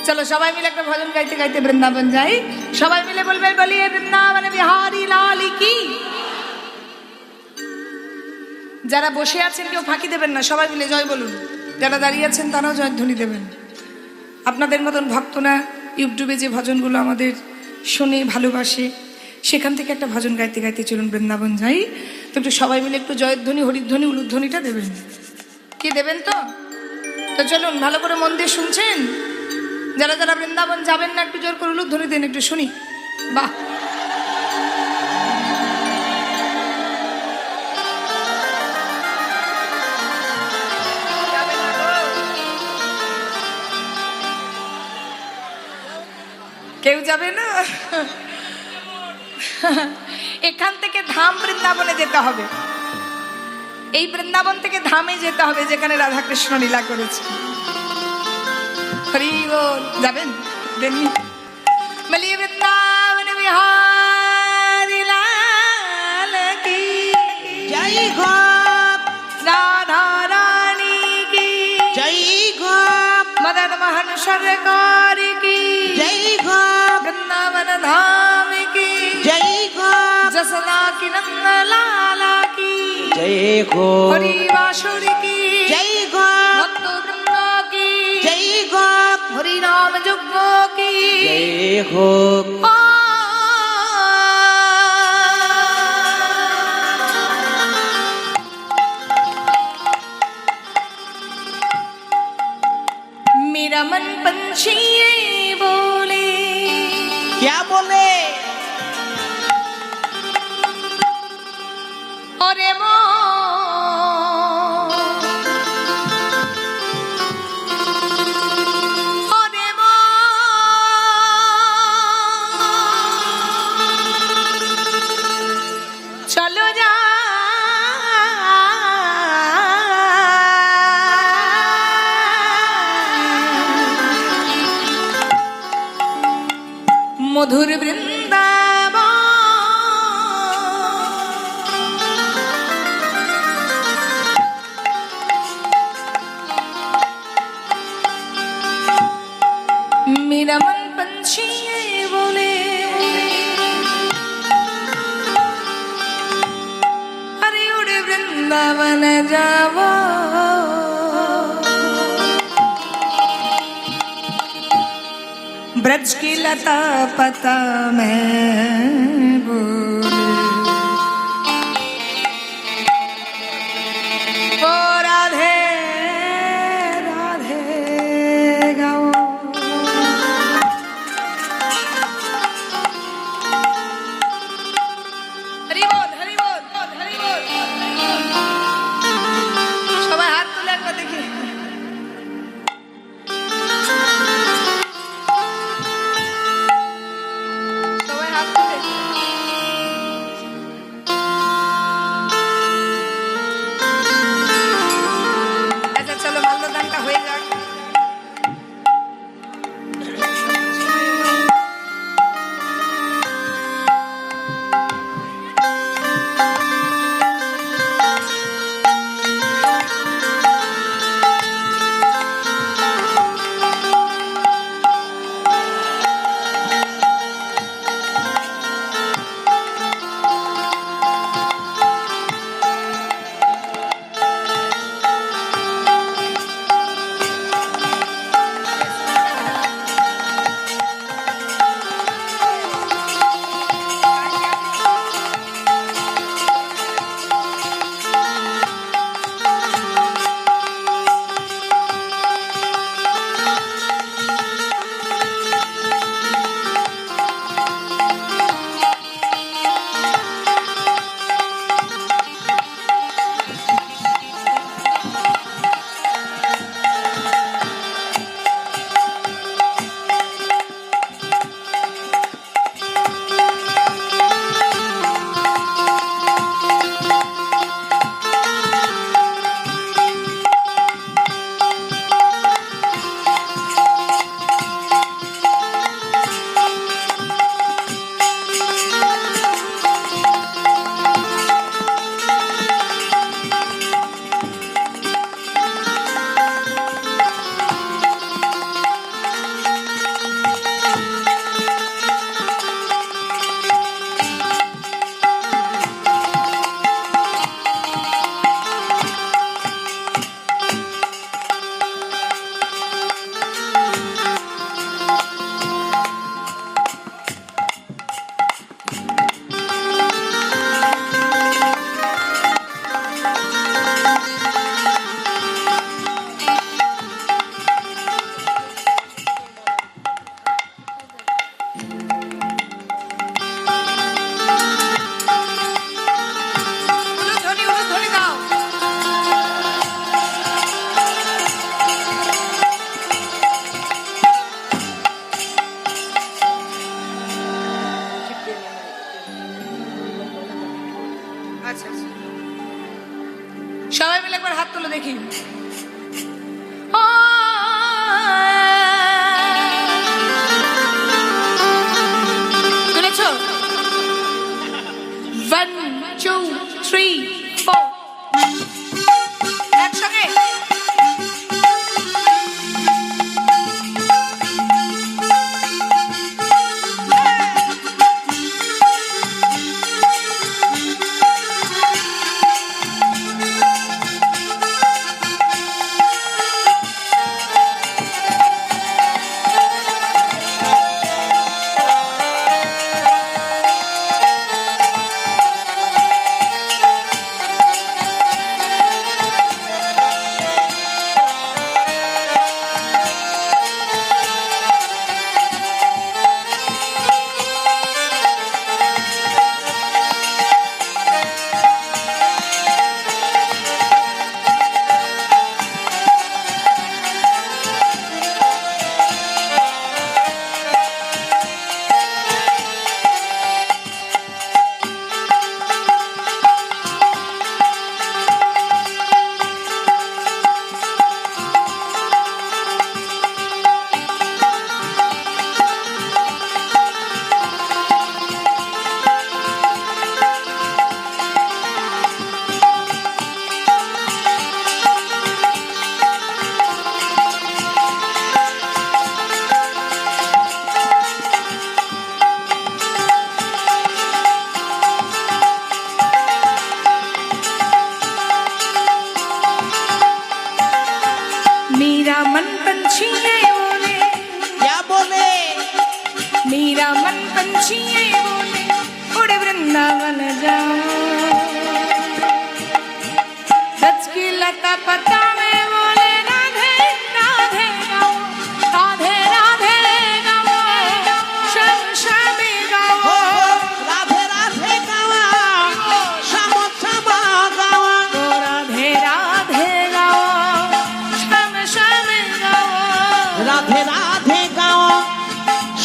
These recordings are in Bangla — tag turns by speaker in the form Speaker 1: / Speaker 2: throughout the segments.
Speaker 1: চলো সবাই মিলে একটা ভজন গাইতে গাইতে বৃন্দাবন যাই। সবাই মিলে বলবে বলিয়ে বৃন্দাবন বিহারী লাল কি। যারা বসে আছেন কেউ ফাঁকি দেবেন না, সবাই মিলে জয় বলুন। যারা দাঁড়িয়ে আছেন তারাও জয়ধ্বনি দেবেন। আপনাদের মতন ভক্তরা ইউটিউবে যে ভজনগুলো আমাদের শুনে ভালোবাসে, সেখান থেকে একটা ভজন গাইতে গাইতে চলুন বৃন্দাবন যাই। তো একটু সবাই মিলে একটু জয়ধ্বনি, হরিধ্বনি, উলুধ্বনিটা দেবেন। কি দেবেন? তো চলুন, ভালো করে মন দিয়ে শুনছেন? যারা যারা বৃন্দাবন যাবেন না একটু জোর করে উলুধ্বনি দেন, একটু শুনি। বাহ, কেউ যাবে না? এখান থেকে ধাম বৃন্দাবনে যেতে হবে। এই বৃন্দাবন থেকে ধামে যেতে হবে যেখানে রাধাকৃষ্ণ লীলা করেছে। হরি বল। যাবেন? দেননি? বলিয়ে বৃন্দাবন বিহারী লাল কি
Speaker 2: জয় গোপ
Speaker 1: রাধা রানী কি
Speaker 2: জয় গোপ
Speaker 1: মদন মোহন সরকার কি
Speaker 2: জয় গোপ
Speaker 1: वृंदावन धाम की
Speaker 2: जय गोप
Speaker 1: जसला की नंद लाला की
Speaker 2: जय गोप
Speaker 1: हरि बांसुरी की
Speaker 2: जय गोप
Speaker 1: भक्त वृंदा की
Speaker 2: जय गोप
Speaker 1: हरि नाम जुग्गो की
Speaker 2: जय गोप
Speaker 1: मेरा मन पंछी बोले।
Speaker 2: क्या बोले?
Speaker 1: अरे चलो जा मधुर वृंदावन। मेरा मन पंछी बोले, अरे उड़े वृंदावन जाओ। ब्रज की लता पता में बोले, ओ राधे राधे गाओ। हरि बोल हरि बोल हरि बोल। सबाई हाथ तुले একবার দেখি। সবাই হাত তুলে। দেখি। শুনেছ? 1 2 3 4 একসঙ্গে। मेरा मन पंछी है बोले,
Speaker 2: क्या बोले?
Speaker 1: मेरा मन पंछी है बोले, उड़े वृंदावन जाओ। सच की लता पता में बोले राधे राधे गाओ, राधे राधे गाओ, श्याम श्याम गाओ,
Speaker 2: राधे राधे गावा, श्याम श्याम गावा,
Speaker 1: राधे राधे गाओ, श्याम श्याम गाओ,
Speaker 2: राधे राधे गावा,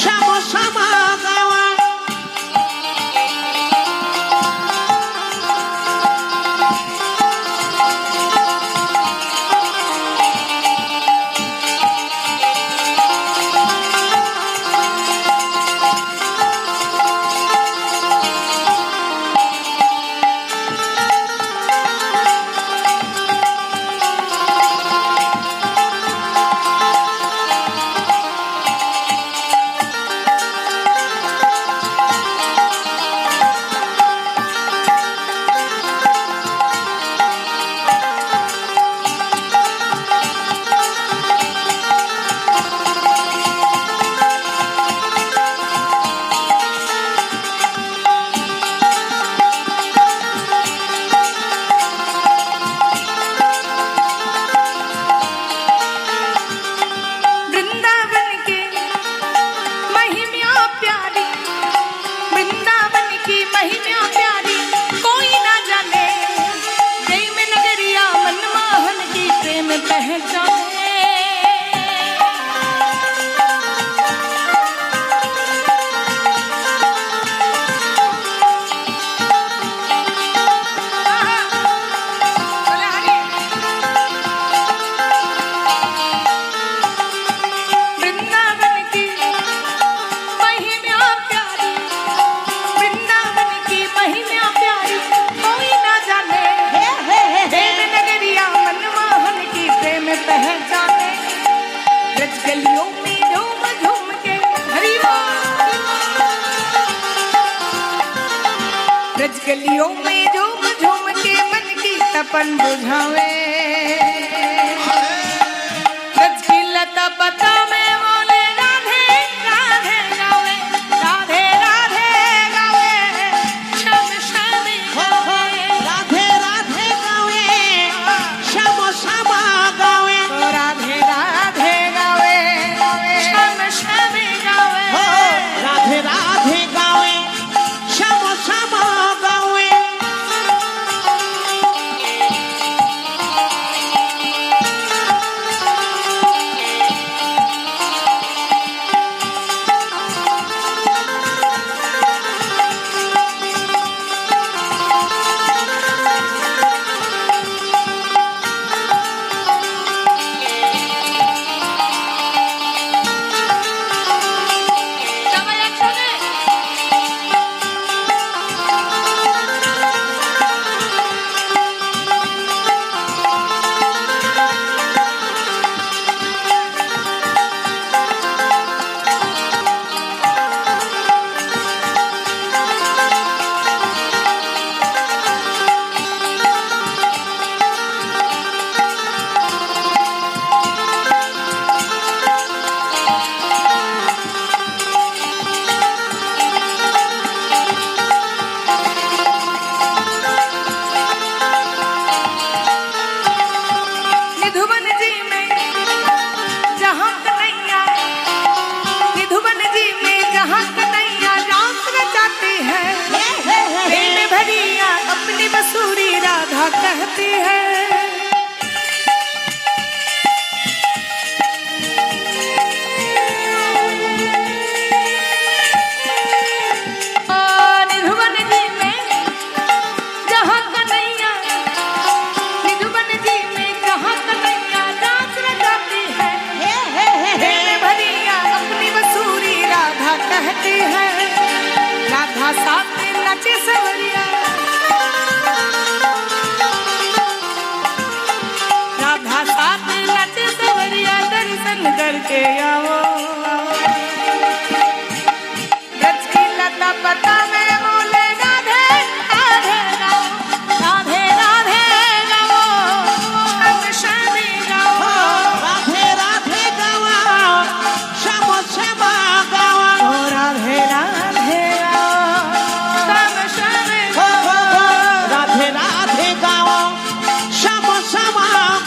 Speaker 2: श्याम श्याम गावा। वृंदावन की महिमा प्यारी, वृंदावन की महिमा प्यारी, कोई ना जाने प्रेम नगरिया मनमोहन की प्रेम पहचाने। वृंदावन की महिमा प्यारी, वृंदावन की महिमा प्यारी, कोई ना जाने प्रेम नगरिया मनमोहन की प्रेम पहचाने। ब्रज गलियों में झूम झूम के हरि बोल, ब्रज गलियों में झूम झूम के मन की तपन बुझावे। ब्रज की लता पता में बोले राधे राधे गावे, राधे राधे गावे, श्याम श्याम गावे, राधे राधे गावे, श्याम श्याम गावे,
Speaker 1: राधे राधे गावे, श्याम श्याम गावे।
Speaker 2: राधे राधे गावे, श्याम श्याम गावे।
Speaker 1: कहते हैं। निधुवन जी में जहाँ कन्हैया, निधुवन जी में जहाँ कन्हैया नाच रचाती है, भरिया अपनी बसूरी राधा कहते हैं। राधा साथ में नचे सवरिया, राधा साथ में नचे सवरिया, दर्शन करके आओ। ब्रज की लता पता में बोले राधे राधे गाओ, राधे राधे गाओ, श्याम श्याम गाओ,
Speaker 3: राधे राधे गावा, श्याम श्याम गावा,
Speaker 1: ओ राधे राधे गाओ, श्याम श्याम
Speaker 3: हो राधे राधे गावा, श्याम श्याम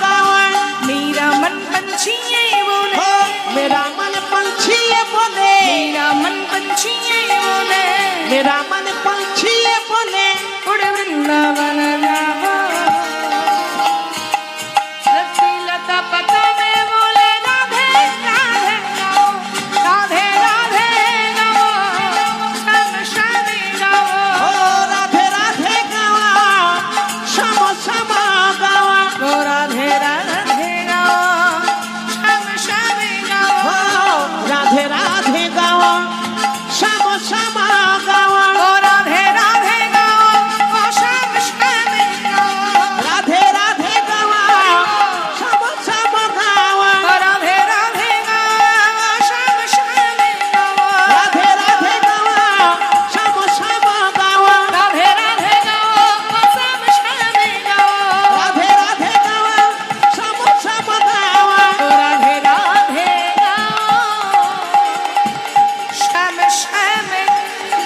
Speaker 3: गावा।
Speaker 1: मेरा मन पंछी ये बोले,
Speaker 3: हो मेरा मन पंछी ये बोले,
Speaker 1: मेरा मन पंछी ये बोले,
Speaker 3: मेरा मन पंछी ये बोले।
Speaker 1: उड़ वृंदावन जाओ। रस्सी लता पता में बोले राधे राधे गाओ, राधे राधे गाओ, श्याम श्याम गाओ,
Speaker 3: हो राधे राधे गावा, श्याम श्याम गावा,
Speaker 1: ओ राधे राधे गाओ, श्याम श्याम गाओ,
Speaker 3: हो राधे राधे गावा, श्याम श्याम गावा,
Speaker 1: ओ राधे राधे गाओ, ओ श्याम श्याम गाओ,
Speaker 3: राधे राधे गावा, श्याम श्याम गावा,
Speaker 1: ओ राधे राधे गाओ, श्याम श्याम गाओ,
Speaker 3: राधे राधे गावा, श्याम श्याम गावा,
Speaker 1: राधे राधे गाओ, ओ श्याम श्याम गाओ,
Speaker 3: राधे राधे गावा, श्याम श्याम गावा।
Speaker 1: ओ राधे राधे गाओ, श्याम श्याम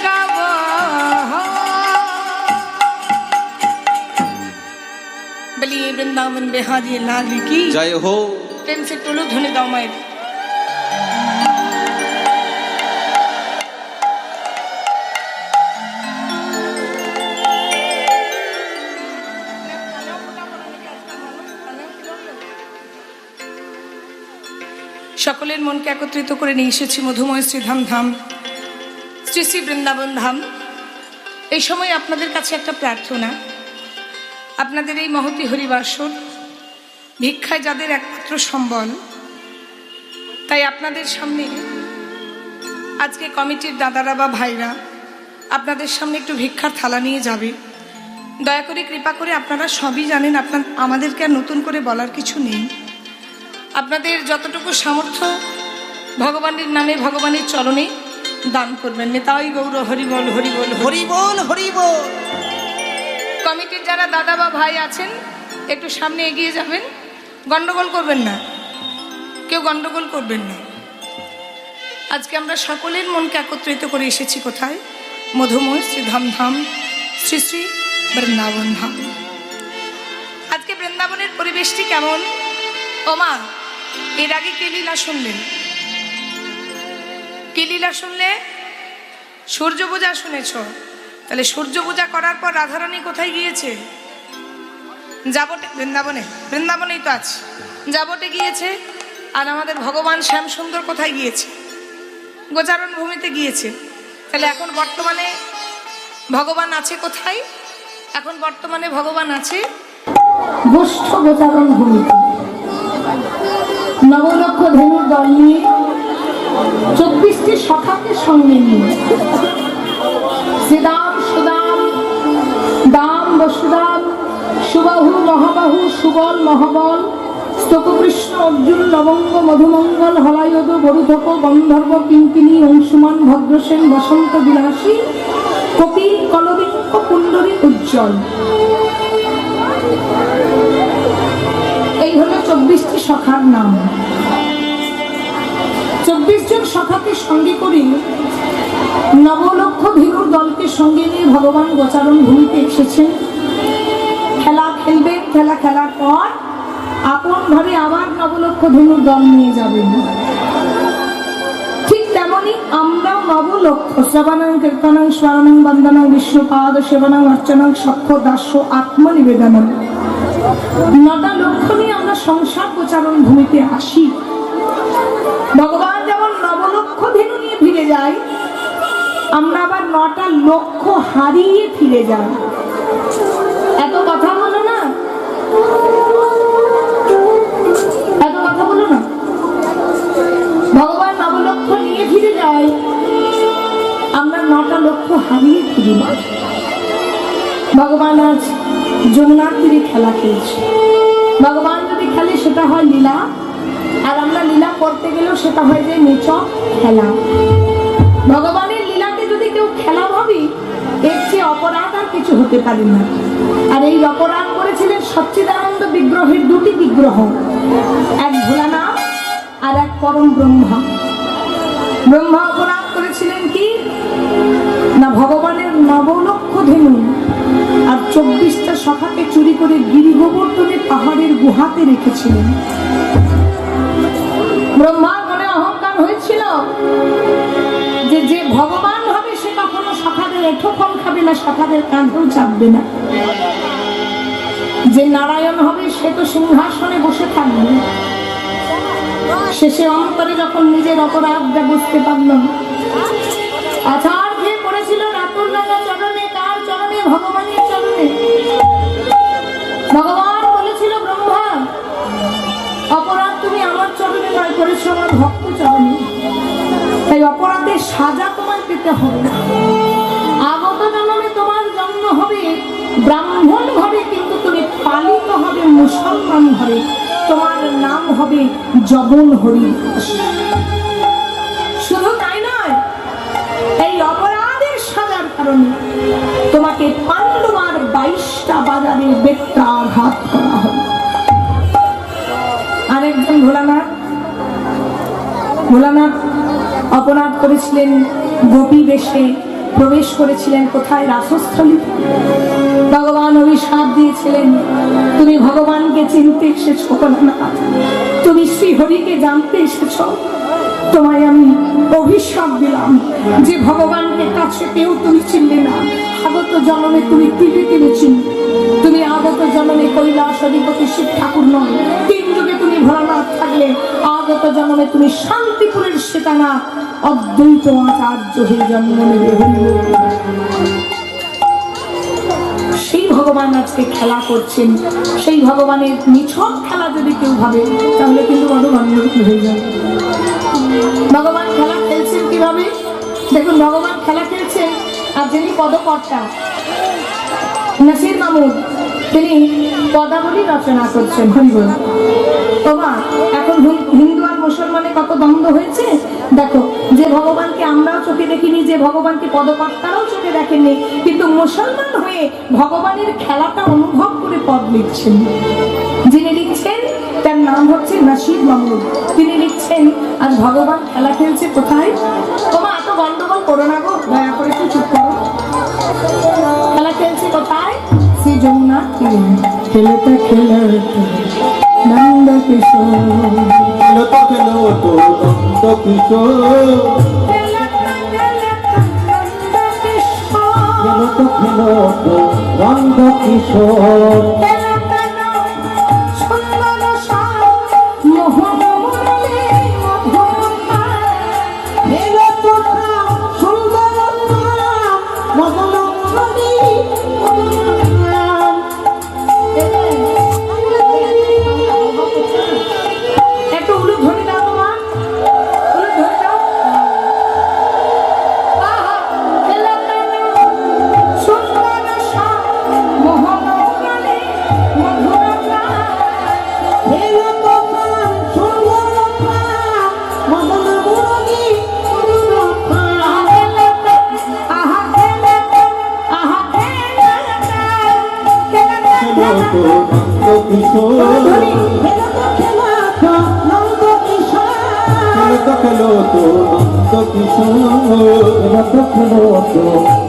Speaker 1: गाओ। बलिए वृंदावन बिहारी लाल की
Speaker 4: जय हो।
Speaker 1: प्रेम से टोलो ध्वनि दाओ माएं। সকলের মনকে একত্রিত করে নিয়ে এসেছি মধুময় শ্রীধাম ধাম, শ্রী শ্রী বৃন্দাবন ধাম। এই সময় আপনাদের কাছে একটা প্রার্থনা, আপনাদের এই মহতী হরিবাসর ভিক্ষায় যাদের একমাত্র সম্বল, তাই আপনাদের সামনে আজকে কমিটির দাদারা বা ভাইরা আপনাদের সামনে একটু ভিক্ষার থালা নিয়ে যাবে। দয়া করে কৃপা করে, আপনারা সবই জানেন, আমাদেরকে আর নতুন করে বলার কিছু নেই। আপনাদের যতটুকু সামর্থ্য ভগবানের নামে ভগবানের চরণে দান করবেন। নেতাই গৌর হরিবল হরিবল হরি।
Speaker 3: হরি বল হরি বল।
Speaker 1: কমিটির যারা দাদা বা ভাই আছেন একটু সামনে এগিয়ে যাবেন, গন্ডগোল করবেন না, কেউ গন্ডগোল করবেন না। আজকে আমরা সকলের মনকে একত্রিত করে এসেছি কোথায়? মধুময় শ্রীধাম ধাম, শ্রী শ্রী বৃন্দাবন ধাম। আজকে বৃন্দাবনের পরিবেশটি কেমন? ওমা, এর আগে কে লীলা শুনলেন? কি লীলা শুনলে? সূর্য পূজা শুনেছ? তাহলে সূর্য পূজা করার পর রাধারানী কোথায় গিয়েছে? যাবটে বৃন্দাবনে, বৃন্দাবনেই তো আছে, যাবটে গিয়েছে। আর আমাদের ভগবান শ্যাম সুন্দর কোথায় গিয়েছে? গোচারণ ভূমিতে গিয়েছে। তাহলে এখন বর্তমানে ভগবান আছে কোথায়? এখন বর্তমানে ভগবান আছে
Speaker 5: গোষ্ঠ গোচারণ ভূমিতে। নবলক্ষ ধেনুর দল নিয়ে 24টি সখাকে সঙ্গে নিয়ে শ্রীদাম সুদাম দাম বসুদাম সুবাহু মহাবাহু সুবল মহাবল স্তোককৃষ্ণ অর্জুন লবঙ্গ মধুমঙ্গল হলায়দ বরুধক গন্ধর্ব কিঙ্কিনী অংশুমান ভদ্রসেন বসন্ত বিলাসী কপিল কলবিঙ্ক কুণ্ডলী উজ্জ্বল, এই হলো 24টি সখার নাম। 24 জন সখাকে সঙ্গে করে নবলক্ষ ধীরুর দলকে সঙ্গে নিয়ে ভগবান গোচারণ ভূমিতে এসেছেন। খেলা খেলবেন, খেলা খেলার পর আপন ভাবে আবার নবলক্ষ ধনুর দল নিয়ে যাবেন। ঠিক তেমনি আমরাও নবলক্ষ শ্রবণং কীর্তনং স্মরণং বন্দনং বিষ্ণুপাদ সেবনং অর্চনং সখ্য দাস্য আত্মনিবেদনং 9টা লক্ষ্য নিয়ে আমরা সংসার গোচারণ ভূমিতে আসি। ভগবান যেমন নবলক্ষ ধেনু নিয়ে ফিরে যায়, আমরা আবার 9টা লক্ষ্য হারিয়ে ফিরে যাই। এত কথা বলো না, এত কথা বলো না। ভগবান নবলক্ষ নিয়ে ফিরে যায়, আমরা 9টা লক্ষ্য হারিয়ে ফিরি না। ভগবান আজ যমুনার তীরে খেলা খেলছে। ভগবান যদি খেলে সেটা হয় লীলা, আর আমরা লীলা করতে গেলেও সেটা হয় যে নিছক খেলা। ভগবানের লীলাকে যদি কেউ খেলা ভাবি, এর চেয়ে অপরাধ আর কিছু হতে পারে না। আর এই অপরাধ করেছিলেন সচ্চিদানন্দ বিগ্রহের 2টি বিগ্রহ, এক ভোলানাথ আর এক পরম ব্রহ্মা। ব্রহ্মা অপরাধ করেছিলেন কি না, ভগবানের নবলক্ষ ধেনু আর 24টা সখাকে চুরি করে গিরি গোবর্ধনে পাহাড়ের গুহাতে রেখেছিলেন। ব্রহ্মার মনে অহংকার হয়েছিল যে যে ভগবান হবে সে কখনো সখাদের এঠো ফল খাবে না, সখাদের কাঁধেও চাপবে না। যে নারায়ণ হবে সে তো সিংহাসনে বসে থাকবে। শেষে অন্তরে যখন নিজের অপরাধটা বুঝতে পারল, আচার খেয়ে পড়েছিল রাতুর লাগা চরণে। কার চরণে? ভগবানের চরণে। ভগবান বলেছিল, ব্রহ্মা অপরাধ তুমি আমার চরণে নয়, করেছো আমার ভক্ত চরণে। তাই অপরাধের সাজা তোমায় পেতে হবে। আগত জন্মে তোমার জন্ম হবে ব্রাহ্মণ ঘরে, কিন্তু তুমি পালিত হবে মুসলমান ঘরে। তোমার নাম হবে জবন হরিদাস। শুধু তাই নয়, এই অপরাধের সাজার কারণে তোমাকে পাণ্ডবার 22টা বাজারে বেত্রাঘাত করা হবে। আরেকজন ভোলানাথ অপরাধ করেছিলেন, গোপী বেশে প্রবেশ করেছিলেন কোথায়? রাসস্থলী। ভগবান অভিশাপ দিয়েছিলেন, তুমি ভগবানকে চিনতে এসেছো ভোলানাথ, তুমি শ্রীহরিকে জানতে এসেছো। তোমায় আমি অভিশাপ দিলাম যে ভগবানকে কাছে পেও তুমি চিনলে না। আগত জন্মে তুমি তিলে তিলে চিনবে। তুমি আগত জন্মে কৈলাস অধিপতি শিব ঠাকুর নয়। 3 যুগে তুমি ভোলানাথ থাকলে আগত জন্মে তুমি শান্তিপুরের সেতানা অদ্বৈত আচার্য হয়ে জন্ম নেবে। সেই ভগবান আজকে খেলা করছেন। সেই ভগবানের নিছক খেলা যদি কেউ ভাবে, তাহলে কিন্তু বড় গণ্ডগোল হয়ে যাবে। ভগবান খেলা খেলছেন কিভাবে দেখুন। ভগবান খেলা খেলছেন, আর যিনি পদকর্তা নাসির মাহমুদ, তিনি পদাবলী রচনা করছেন। হরিবল। তোমা এখন হিন্দু আর মুসলমানে কত দ্বন্দ্ব হয়েছে দেখো। যে ভগবানকে আমরাও চোখে দেখিনি, যে ভগবানকে পদকর্তারাও চোখে দেখেননি, কিন্তু মুসলমান হয়ে ভগবানের খেলাটা অনুভব করে পদ লিখছেন। যিনি লিখছেন তার নাম হচ্ছে নাসির মাহমুদ। তিনি লিখছেন, আজ ভগবান খেলা খেলছে কোথায়? তোমা এত গন্ডগোল করো না গো, দয়া করে একটু চুপ করো। খেলা খেলছে কোথায়? শ্রী যমুনা তীরে। খেলতে খেলতে নন্দ কিশোর,
Speaker 3: খেলতো খেলতো নন্দ কিশোর, খেলতো খেলতো নন্দ কিশোর,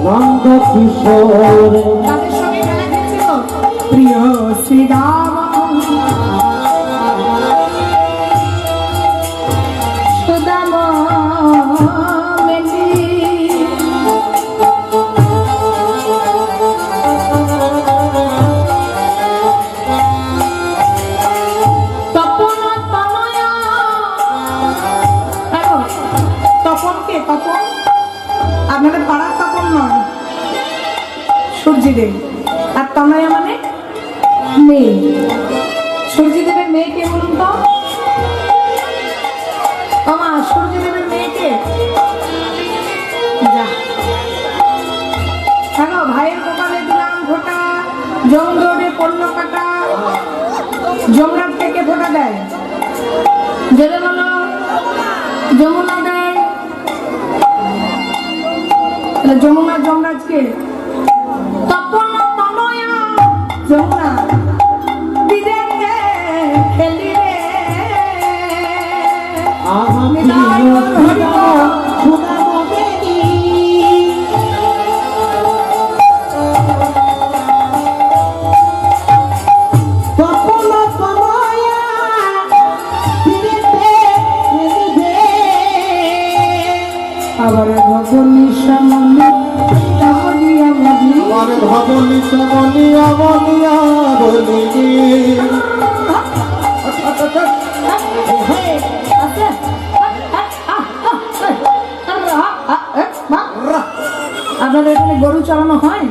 Speaker 3: নন্দ কিশোর।
Speaker 5: তাদের সঙ্গে খেলা খেলছে তো প্রিয় শ্রীরাম সুদামা মেলি। তপনকে, তপন আপনাদের পাড়ার তপন নয়, সূর্যদেব। আর তনয়া মানে মেয়ে। সূর্যদেবের মেয়ে কে বলুন তো? আমা সূর্যদেবের মেয়ে কে? যা হ্যালো, ভাইয়ের কপালে দিলাম ফোঁটা, জমদৌড়ে পড়লো কাটা, যমরাজ থেকে ফোঁটা দেয়, জেলে বলো যমুনা দেয়। যমুনা যমরাজকে, তপন তনয়া যমুনা বিদেশে খেলি রে। নিতাই হরি আবার ভগনি সামনে বলিয়া বলি,
Speaker 3: আমার ভবনী সমনিয়া বলিয়া বলি
Speaker 5: আপনাদের এখানে গরু চালানো হয়?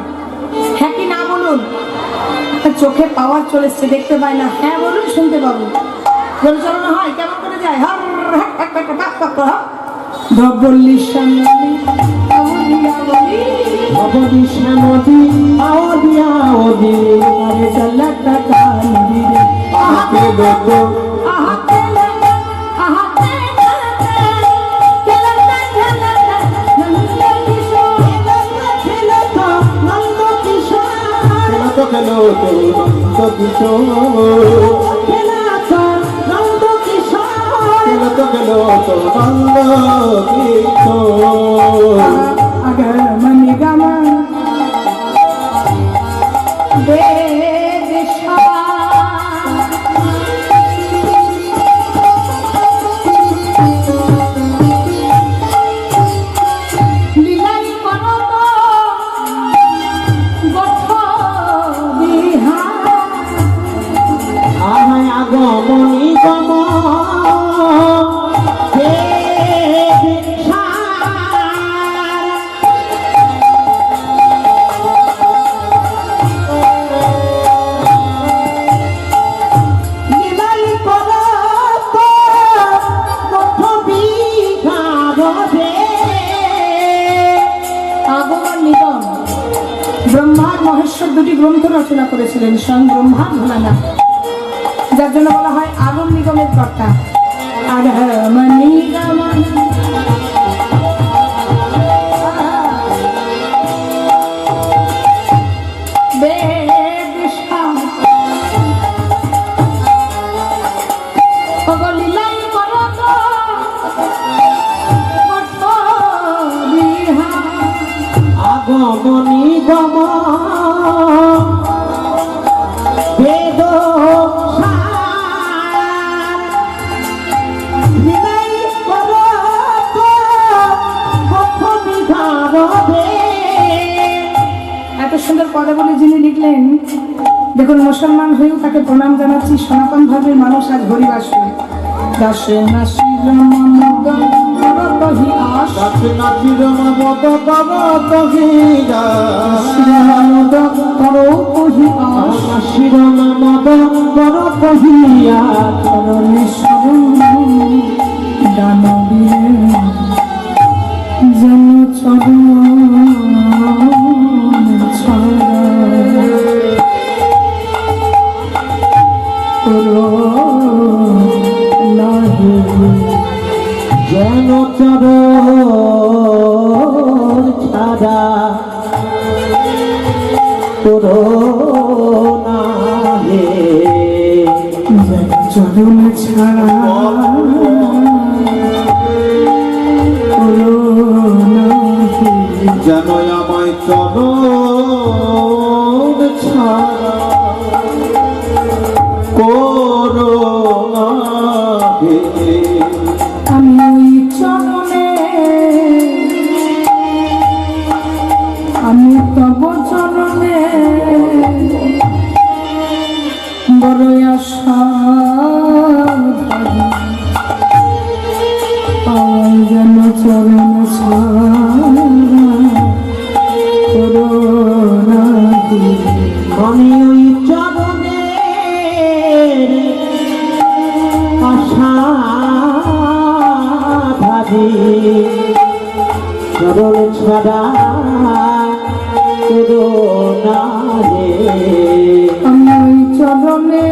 Speaker 5: হ্যাঁ কি না বলুন? চোখে পাওয়ার চলে এসছে, দেখতে পাই না। হ্যাঁ বলুন, শুনতে পাবো। গরু চালানো হয়, কেমন করে যায়? ধবলি শ্যামলি আউলিয়া বলি,
Speaker 3: ভবনী শ্যামলি আওদিয়া ওদি
Speaker 5: আরে চলাটা কান্দি রে।
Speaker 3: আহাতে দেখো
Speaker 5: আহাতে লাগা, আহাতে লাগা, খেলাটা খেলাটা নন্দ কিশোর,
Speaker 3: খেলো তো নন্দ কিশোর, খেলো তো নন্দ কিশোর,
Speaker 5: अगर मन गमा बेदिशा लीलाई करो तो गठो बिहार
Speaker 3: আহায় আগমনী গম
Speaker 5: ব্রহ্মার মহেশ্বর দুটি গ্রন্থ রচনা করেছিলেন স্বয়ং ব্রহ্মা ভোলানাথ, যার জন্য বলা হয় আগম নিগমের কর্তা। আর
Speaker 3: আগমনী গম বেদ
Speaker 5: এত সুন্দর পদাবলী যিনি লিখলেন, দেখুন মুসলমান হয়েও তাকে প্রণাম জানাচ্ছি। সনাতন ধর্মের মানুষ আজ হরিবাস করে দাসে নাসি জন
Speaker 3: যেন চর ছাড়া তোর না হে
Speaker 5: চরণ ছাড়া
Speaker 3: যেন আমায় চরণ ছাড়া করো না হে।
Speaker 5: আমি ওই চরণে, আমি তব চরণে বড় আশা যেন চরণ
Speaker 3: আমি ওই চরণের আশা ভাবি চরণ ছাড়া করোনা রে
Speaker 5: আমি ওই চরণে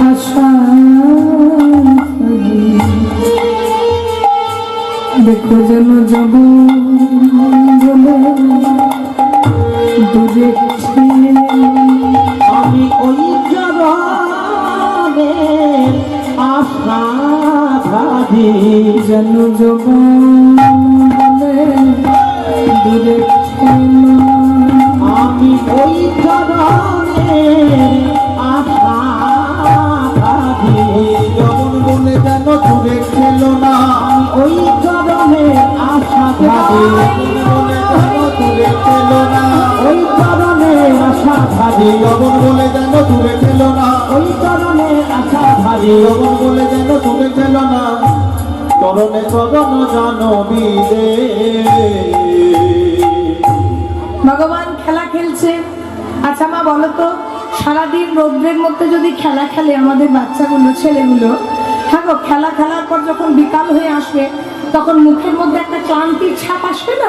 Speaker 5: আশা করি। দেখো যেন যাব বলে দূরে ছিলে।
Speaker 3: আমি ওই চরণের আশা ভাবি
Speaker 5: যেন যাব বলে দূরে ছিল।
Speaker 3: আমি ওই চরণের আশা ভাবি যখন বলে যেন দূরে ছিল না আমি ওই চরণের আশা ভাবি বলে যেন দূরে ছিল না ওই চরণের আশা ভাবি যখন বলে যেন দূরে ছিল না ওই চরণের আশা ভাবি যখন বলে যেন দূরে ছিল না চরণে চরণ জানবি রে
Speaker 5: ভগবান খেলা খেলছে। আচ্ছা মা বলো তো, সারাদিন রৌদ্রের মধ্যে যদি খেলা খেলে আমাদের বাচ্চাগুলো, ছেলেগুলো, হ্যাঁ গো, খেলা খেলার পর যখন বিকাল হয়ে আসবে তখন মুখের মধ্যে একটা ক্লান্তির ছাপ আসবে না?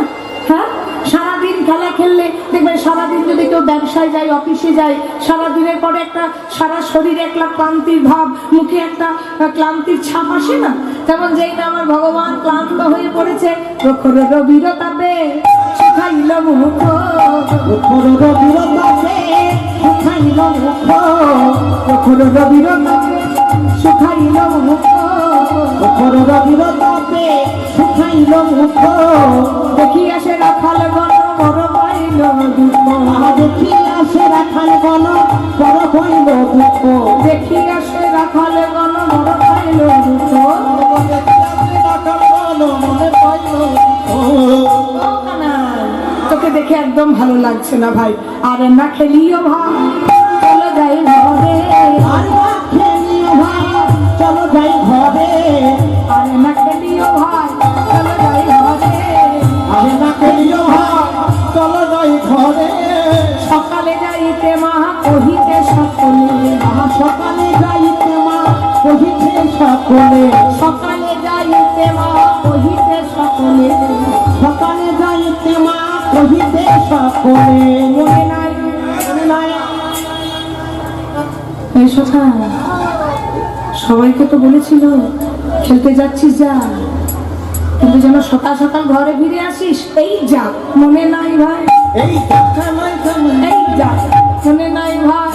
Speaker 5: হ্যাঁ, সারাদিন খেলা খেললে দেখবেন, সারাদিন যদি কেউ ব্যবসায় যায়, অফিসে যায়, সারাদিনের পরে একটা সারা শরীরে একটা ক্লান্তির ভাব, মুখে একটা ক্লান্তির ছাপ আসে না? তেমন যেই না আমার ভগবান ক্লান্ত হয়ে পড়েছে, প্রখর রবির তাপে শুকাইল মুখ,
Speaker 3: প্রখর রবির তাপে শুকাইল মুখ,
Speaker 5: প্রখর রবির তাপে শুকাইল মুখ,
Speaker 3: প্রখর রবির তাপে শুকাইল মুখ,
Speaker 5: দেখি আসে রাখাল গণ বড় পাইল দুঃখ,
Speaker 3: দেখি আসে রাখাল গণ বড় হইল দুঃখ,
Speaker 5: দেখি আসে রাখাল গণ বড় পাইল দুঃখ।
Speaker 3: মনে পাইল
Speaker 5: তোকে দেখে একদম ভালো লাগছে না ভাই। আর না খেলিও ভাই, চলো যাই ঘরে।
Speaker 3: আর না খেলিও ভাই চলো যাই ঘরে,
Speaker 5: আর না খেলিও ভাই, চলো যাই ঘরে।
Speaker 3: আর না খেলিও ভাই চলো যাই ঘরে,
Speaker 5: সকালে যাইতে মা কহিতে সকলে,
Speaker 3: সকালে যাইতে মা কহিতে সকলে,
Speaker 5: সকালে যাইতে মা কহিতে সকলে,
Speaker 3: সকালে যাইতে মা কহিতে সকলে,
Speaker 5: মনে নাই
Speaker 3: মনে নাই
Speaker 5: এই কথা সবাইকে তো বলেছিল খেলতে যাচ্ছিস যা, কিন্তু যেন সকাল সকাল ঘরে ফিরে আসিস, এই যা, মনে নাই ভাই?
Speaker 3: এই খেলায় খেলায়
Speaker 5: এই যা, মনে নাই ভাই?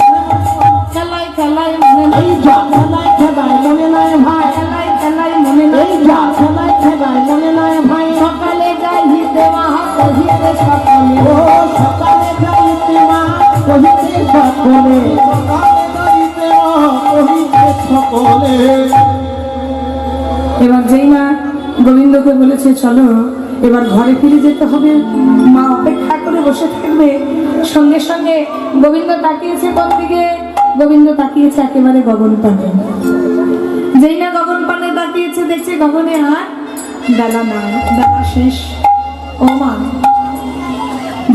Speaker 5: খেলায় খেলায় মনে নাই,
Speaker 3: এই যা খেলায় খেলায় মনে নাই ভাই,
Speaker 5: খেলায় খেলায় মনে নাই,
Speaker 3: এই যা খেলায় খেলায় মনে নাই ভাই,
Speaker 5: সকালে যাইতে মা কহিতে সকলে,
Speaker 3: ও সকালে যাইতে মা কহিতে সকলে, সকালে যাইতে মা কহিতে সকলে।
Speaker 5: এবার যেই মা গোবিন্দকে বলেছে চলো এবার ঘরে ফিরে যেতে হবে, মা অপেক্ষা করে বসে থাকবে, সঙ্গে সঙ্গে গোবিন্দ তাকিয়েছে কোন দিকে? গোবিন্দ তাকিয়েছে একেবারে গগন পানে। যেই না গগন পানে তাকিয়েছে, দেখছে গগনে আর বেলা নাই, বেলা শেষ। ও মা,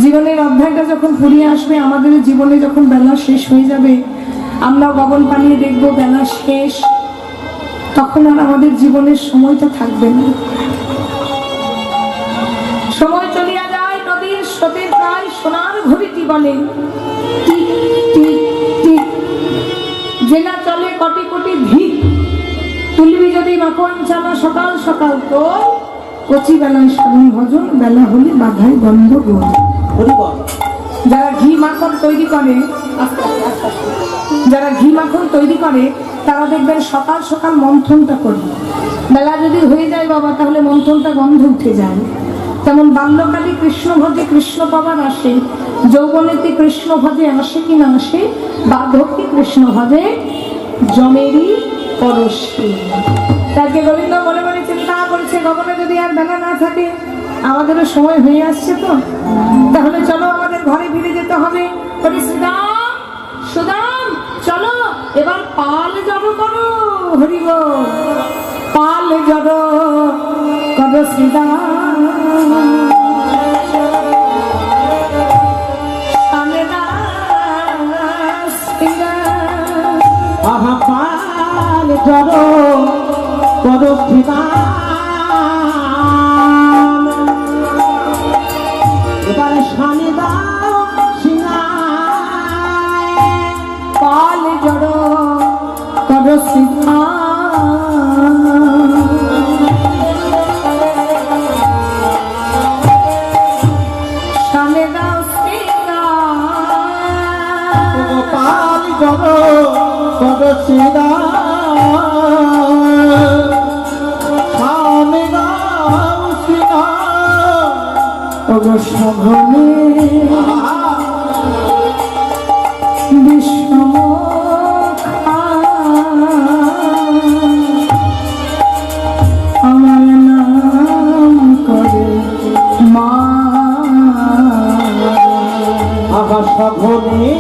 Speaker 5: জীবনের অধ্যায়টা যখন ফুরিয়ে আসবে, আমাদের জীবনে যখন বেলা শেষ হয়ে যাবে, আমরা গগন পানিয়ে দেখবো বেলা শেষ, তখন আর আমাদের জীবনের সময়টা থাকবে না। সময় চলিয়া যায় নদীর স্রোতের প্রায় সোনার ঘড়িটি বলে টিক টিক টিক, জেলা চলে কোটি কোটি ধিক, তুলবি যদি মাখন চানা সকাল সকাল তো কচি বেলায় সাধন ভজন, বেলা হলে বাধায় গন্ধ গোল। যারা ঘি মাখন তৈরি করে, যারা ঘি মাখন তৈরি করে তারা দেখবেন সকাল সকাল মন্থনটা করে, বেলা যদি হয়ে যায় বাবা তাহলে মন্থনটা গন্ধ উঠে যায়। তেমন বাল্যকালে কৃষ্ণ ভজে কৃষ্ণ পাবার আসে, যৌবনেতে কৃষ্ণ ভজে আসে কি না আসে, বার্ধক্যে কৃষ্ণ ভজে জমেরই পরশে। তাকে গোবিন্দ মনে মনে চিন্তা করেছে, গগনে যদি আর বেলা না থাকে, আমাদেরও সময় হয়ে আসছে, তো তাহলে চলো আমাদের ঘরে ফিরে যেতে হবে। বলি শ্রীরাম সুদাম চলো এবার পাল জড়ো করো, হরিব পাল জড়ো করো শ্রীরাম
Speaker 3: আহা পাল ধরো করো বিধান এবারে শানি দাও সিনায়
Speaker 5: পাল জড়ো করো শ্রীরাম
Speaker 3: পাল ধরো করো শানি দাও সিনায়
Speaker 5: সঘনে বিশ্বমুখা আমার নাম করে মা
Speaker 3: আহা সঘনে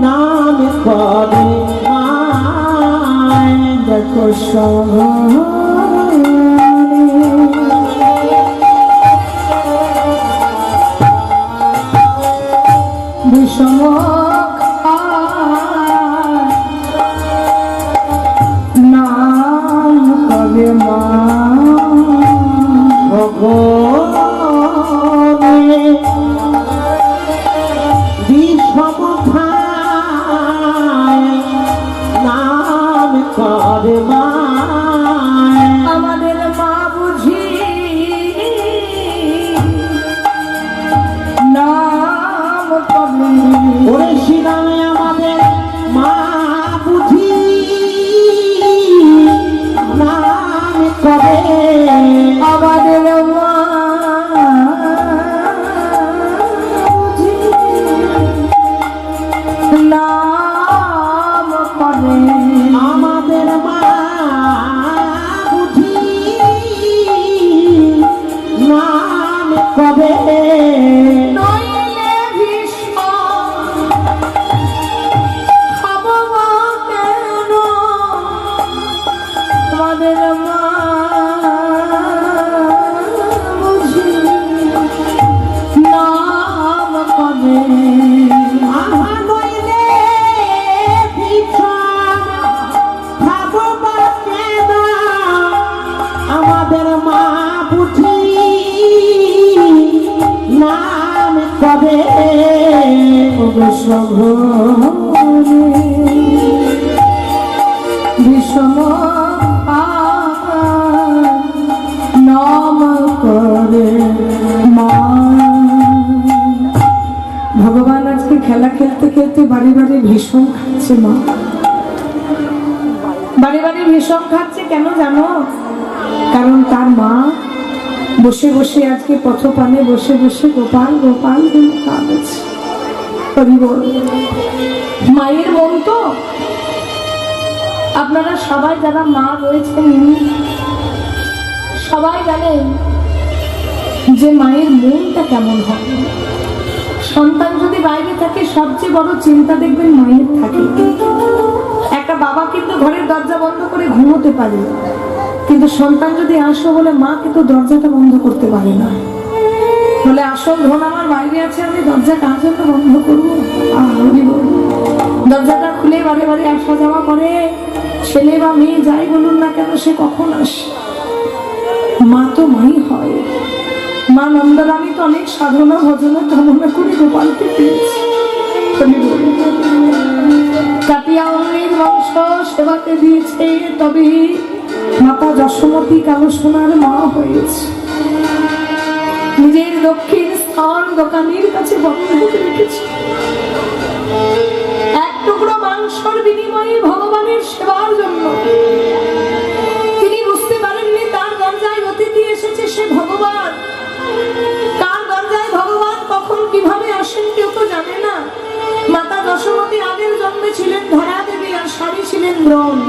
Speaker 3: নাম করে মায়
Speaker 5: দেখো বিষমুখা নাম করে মা
Speaker 3: ভগবানে বিষমুখায় নাম করে মায়
Speaker 5: আমাদের মা বুঝি নাম কবে
Speaker 3: ওরে শিরামে আমাদের মা বুঝি নাম করে
Speaker 5: আমাদের মা বুঝি নাম কবে
Speaker 3: আমাদের মা বুঝি নাম কবে
Speaker 5: নইলে ভীষ্ম খাবো মা কেন তোমাদের মা বুঝি নাম কবে
Speaker 3: আহা নইলে ভিক্ষম খাবো বা কেন আমাদের মা বুঝি নাম কবে
Speaker 5: বিষম নাম করে মা ভগবান আজকে খেলা খেলতে খেলতে বাড়ি বাড়ি ভীষণ খাচ্ছে মা বাড়ি বাড়ি ভীষণ খাচ্ছে কেন জানো কারণ তার মা বসে বসে আজকে পথপানে বসে বসে গোপাল গোপাল বলে কাঁদছে হরি বল। মায়ের মন তো আপনারা সবাই যারা মা রয়েছেন সবাই জানেন যে মায়ের মনটা কেমন হয় সন্তান যদি বাইরে থাকে সবচেয়ে বড় চিন্তা দেখবেন মায়ের থাকে একটা বাবা কিন্তু ঘরের দরজা বন্ধ করে ঘুমোতে পারে কিন্তু সন্তান যদি আসো বলে মা কিন্তু দরজাটা বন্ধ করতে পারে না বলে আসল ধন আমার বাইরে আছে আমি দরজা কার জন্য বন্ধ করবো দরজাটা খুলে বারে বারে আসা যাওয়া করে ছেলে বা মেয়ে যাই বলুন না কেন সে কখন আসে মা তো মাই হয় মা নন্দরানী তো অনেক সাধনা ভজনা কামনা করে গোপালকে পেয়েছে কাটিয়া অন্যের বংশ সেবাতে দিয়েছে তবে মাতা যশোমতী কালো সোনার মা হয়েছে নিজের দক্ষিণ স্থান দোকানের কাছে বন্ধ করে রেখেছে এক টুকরো মাংসর বিনিময়ে ভগবানের সেবার জন্য তিনি বুঝতে পারেননি তার দরজায় অতিথি এসেছে সে ভগবান কার দরজায় ভগবান কখন কিভাবে আসেন কেউ তো জানে না মাতা যশোমতী আগের জন্মে ছিলেন ধরা দেবী আর স্বামী ছিলেন ব্রহ্ম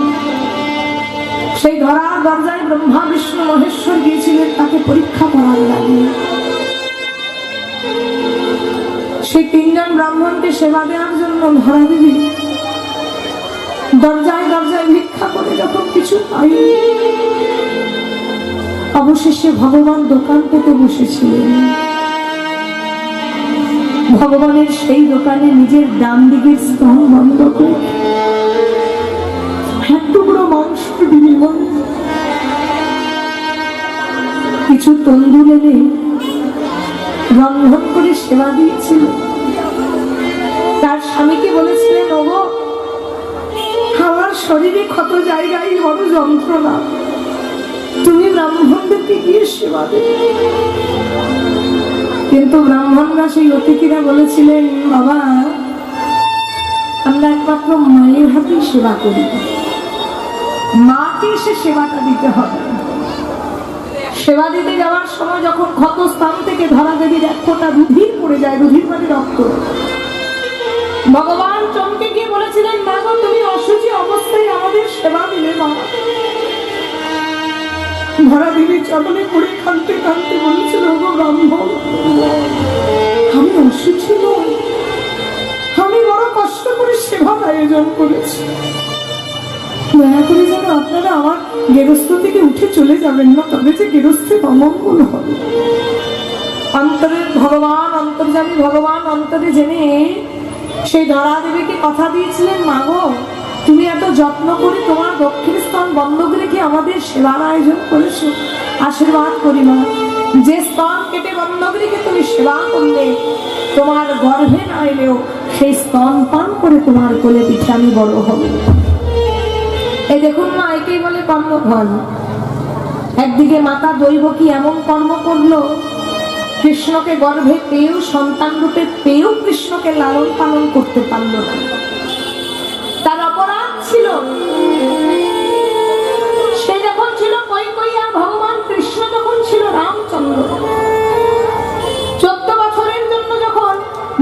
Speaker 5: সেই ধরার দরজায় ব্রহ্মা বিষ্ণু মহেশ্বর গিয়েছিলেন তাকে পরীক্ষা করার লাগে সেই তিনজন ব্রাহ্মণকে সেবা দেওয়ার জন্য ধরা দেবী দরজায় দরজায় ভিক্ষা করে যখন কিছু পাই, অবশেষে ভগবান দোকান পেতে বসেছিলেন। ভগবানের সেই দোকানে নিজের ডান দিকের স্তন বন্ধ করে এক টুকরো মাংসের বিনিময়ে কিছু তন্দুর এনে রন্ধন করে সেবা দিয়েছিল। তার স্বামীকে বলেছিলেন, ওগো, আমার শরীরে ক্ষত জায়গায় বড় যন্ত্রণা, তুমি ব্রাহ্মণদেরকে গিয়ে সেবা দেবে। কিন্তু ব্রাহ্মণরা, সেই অতিথিরা বলেছিলেন, বাবা, আমরা একমাত্র মায়ের হাতেই সেবা করি, মাকে এসে সেবাটা দিতে হবে। সেবা দিতে যাওয়ার সময় যখন ক্ষত স্থান থেকে ধরা দেবীর এক ফোঁটা রুধির পড়ে যায়, রুধির মানে রক্ত, ভগবান চমকে গিয়ে বলেছিলেন, মা গো, তুমি অসুচি অবস্থায় আমাদের সেবা দিলে। মা ধরা দেবীর চরণে পড়ে কাঁদতে কাঁদতে বলেছিল, ওগো ব্রাহ্মণ, আমি অসুচি নই, আমি বড় কষ্ট করে সেবার আয়োজন করেছি, দয়া করে যেন আপনারা আমার গেরস্থ থেকে উঠে চলে যাবেন না, তবে যে গেরস্থের অমঙ্গল হবে। অন্তরের ভগবান, অন্তর্যামী ভগবান অন্তরে জেনে সেই ধরা দেবীকে কথা দিয়েছিলেন, মা গো, তুমি এত যত্ন করে তোমার দক্ষিণ স্তন বন্ধ রেখে আমাদের সেবার আয়োজন করেছো, আশীর্বাদ করি মা, যে স্তন কেটে বন্ধ রেখে তুমি সেবা করলে, তোমার গর্ভে না এলেও সেই স্তন পান করে তোমার কোলে পিঠে আমি বড় হব। এই দেখুন না, একেই বলে কর্মফল। একদিকে মাতা দৈবকী এমন কর্ম করলো, কৃষ্ণকে গর্ভে পেয়েও, সন্তান রূপে পেয়েও কৃষ্ণকে লালন পালন করতে পারলো না। তার অপরাধ ছিল। সে যখন ছিল কৈকেয়ী, ভগবান কৃষ্ণ যখন ছিল রামচন্দ্র, 14 বছরের জন্য যখন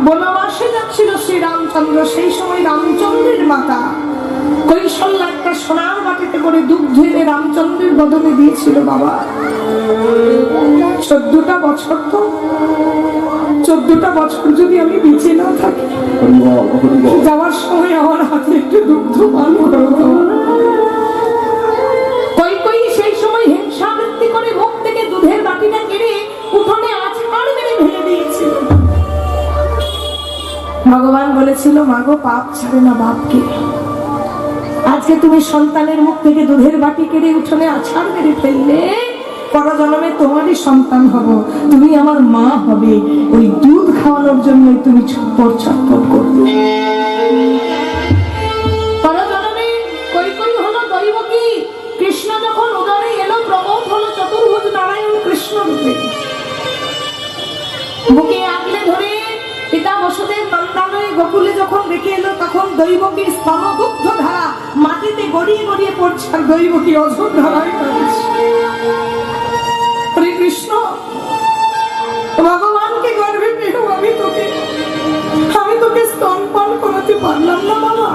Speaker 5: বনবাসে যাচ্ছিল শ্রী রামচন্দ্র, সেই সময় রামচন্দ্রের মাতা কৈশল্যা একটা সোনার বাটিতে করে দুগ্ধ এনে রামচন্দ্রের বদলে দিয়েছিল। বাবা, 14টা বছর, তো 14টা বছর যদি আমি বেঁচে না থাকি, যাওয়ার সময় আমার হাতে একটু দুগ্ধ পান করতো। কৈকেয়ী সেই সময় হিংসাবৃত্তি করে মুখ থেকে দুধের বাটিটা কেড়ে উঠোনে আছাড় মেরে ফেলে দিয়েছিল। ভগবান বলেছিল, মাগো, পাপ ছাড়ে না বাপকে। আজকে তুমি সন্তানের মুখ থেকে দুধের বাটি কেড়ে উঠোনে আছাড় মেরে ফেললে, পরজন্মে তোমারই সন্তান হব, তুমি আমার মা হবে, ওই দুধ খাওয়ানোর জন্য তুমি ছটপট ছটপট করবে। পরজন্মে কৈকেয়ী হলো দৈবকী, কৃষ্ণ যখন উদরে এলো, প্রবোধ হলো চতুর্ভুজ নারায়ণ কৃষ্ণ রূপে। বুকে আগলে ধরে পিতা বসুদেব নন্দালয়ে গোকুলে যখন রেখে এলো, তখন দৈবকীর স্তনদুগ্ধ ধারা মাটিতে গড়িয়ে গড়িয়ে পড়ছে, আর দৈবকী অঝোর ধারায় কাঁদছে। হরে কৃষ্ণ, ভগবানকে গর্ভে পেয়েও আমি তোকে স্তনপান করাতে পারলাম না বাবা।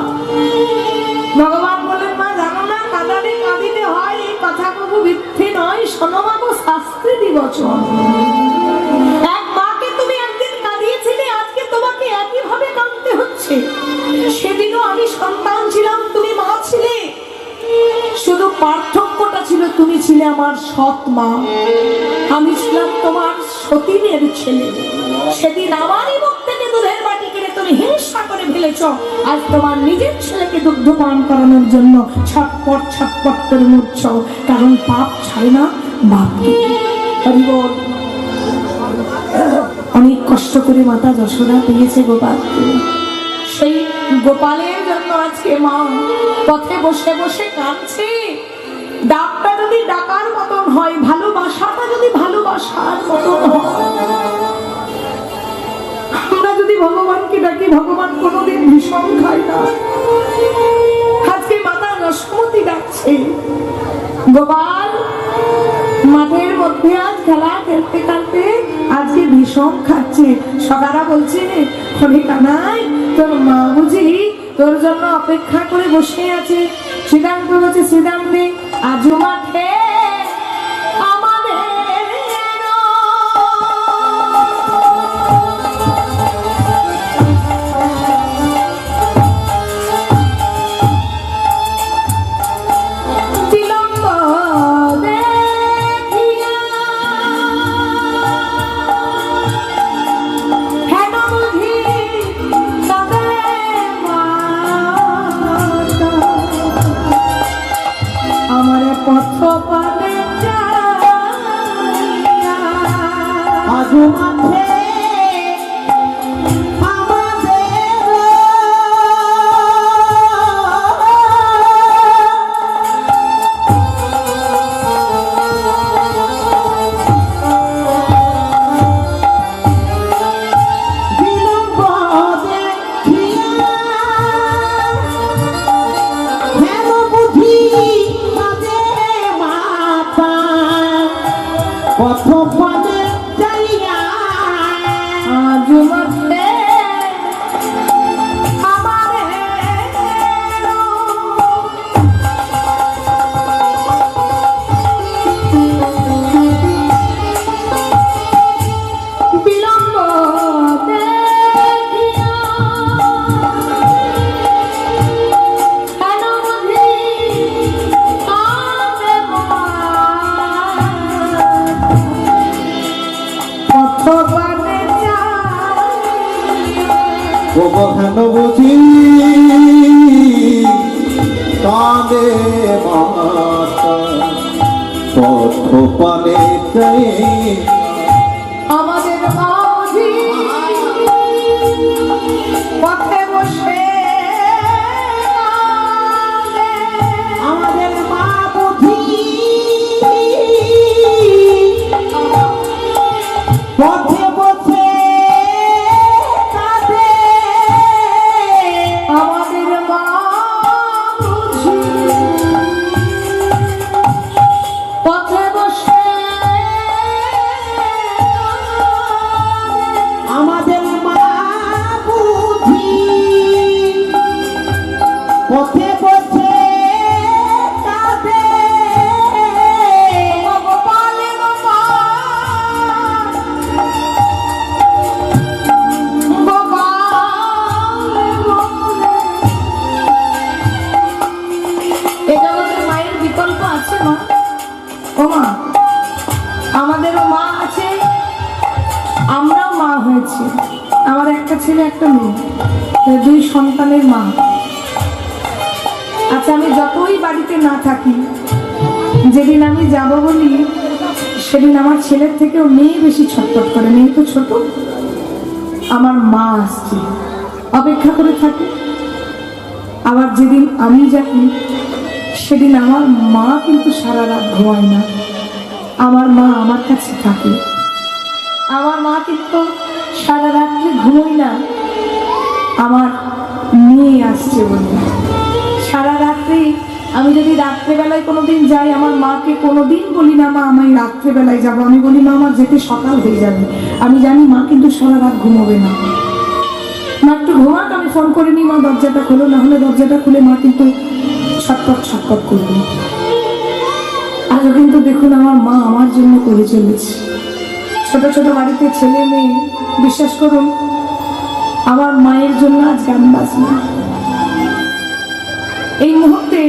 Speaker 5: ভগবান বলেন, মা, জানো না, কাঁদালে কাঁদিতে হয়, এই কথা কবু মিথ্যে নয়, শোনো মা গো, শাস্ত্রে দিবচন। এক মাকে তুমি একদিন কাঁদিয়েছিলে, আজকে তোমাকে একই ভাবে কাঁদতে হচ্ছে। সেদিনও আমি সন্তান ছিলাম, তুমি মা ছিলে, শুধু পার্থক্যটা ছিল, তুমি ছিলে আমার সৎ মা, আমি ছিলাম তোমার সতীনের ছেলে। সেদিন আমারই মুখ থেকে দুধের বাটি কেড়ে তুমি হিংসা করে ফেলেছ, আজ তোমার নিজের ছেলেকে দুগ্ধ পান করানোর জন্য ছটপট ছটপট করে মরছ, কারণ পাপ ছাড়ে না বাপকে। হরি বল। অনেক কষ্ট করে মাতা যশোদা পেয়েছে গোপালকে, সেই গোপালের জন্য আজকে মা পথে বসে বসে কাঁদছে। ডাকটা যদি ডাকার মতন হয়, ভালোবাসাটা যদি ভালোবাসার মতন হয়, আমরা যদি ভগবানকে ডাকি, ভগবান কোনোদিন ভীষণ খায় না। আজকে মাতা যশোমতী ডাকছে, গোপাল মাঠের মধ্যে আজ খেলা খেলতে খেলতে আজকে ভীষণ খাচ্ছে। সকারা বলছে, হরে কানাই, তোর মা বুঝি তোর জন্য অপেক্ষা করে বসে আছে। শ্রীরামকে বলছে, শ্রীরাম রে, আজও মাঠে পথ পানে যাইয়া
Speaker 3: আজ মাঠে পথ পানে যাইয়া
Speaker 5: আজ মাঠে আমারে বিলম্ব দেখিয়া কেন বুঝি কাঁদে পথ পানে যাইয়া
Speaker 3: কেন বুঝি কাঁদে মাতা পথ পানে যাইয়া
Speaker 5: আমাদের মাঝি পথে বসে কাঁদে।
Speaker 3: আমাদের মা বুঝি পথে বসে কাঁদে
Speaker 5: আমাদের মা বুঝি পথে বসে
Speaker 3: আমাদের মা বুঝি পথে বসে কাঁদে
Speaker 5: গোপালের মা এ জগতের মায়ের বিকল্প আছে মা? ও মা, আমাদেরও মা আছে, আমরাও মা হয়েছি। আমার একটা ছেলে একটা মেয়ে, দুই সন্তানের মা। আচ্ছা, আমি যতই বাড়িতে না থাকি, যেদিন আমি যাব বলি সেদিন আমার ছেলের থেকেও মেয়ে বেশি ছটফট করে। মেয়ে তো ছোট, আমার মা আসছে, অপেক্ষা করে থাকে। আবার যেদিন আমি যাই সেদিন আমার মা কিন্তু সারা রাত ঘুমায় না, আমার মা আমার কাছে থাকে। আমার মা কিন্তু সারা রাত্রে ঘুমোয় না, আমার মেয়ে আসছে বলে। সারা রাত্রি আমি যদি রাত্রেবেলায় কোনোদিন যাই, আমার মাকে কোনোদিন বলি না মা আমি রাত্রেবেলায় যাবো, আমি বলি মা আমার যেতে সকাল হয়ে যাবে। আমি জানি মা কিন্তু সারা রাত ঘুমোবে না। মা একটু ঘুমাক, আমি ফোন করে নিই, মা দরজাটা খোলো, না হলে দরজাটা খুলে মা কিন্তু ছটপট ছটপট করবে। আজও কিন্তু দেখুন আমার মা আমার জন্য করে চলেছে। ছোট ছোট বাড়িতে ছেলে মেয়ে, বিশ্বাস করুন আমার মায়ের জন্য আজ গান বাজনা। এই মুহূর্তে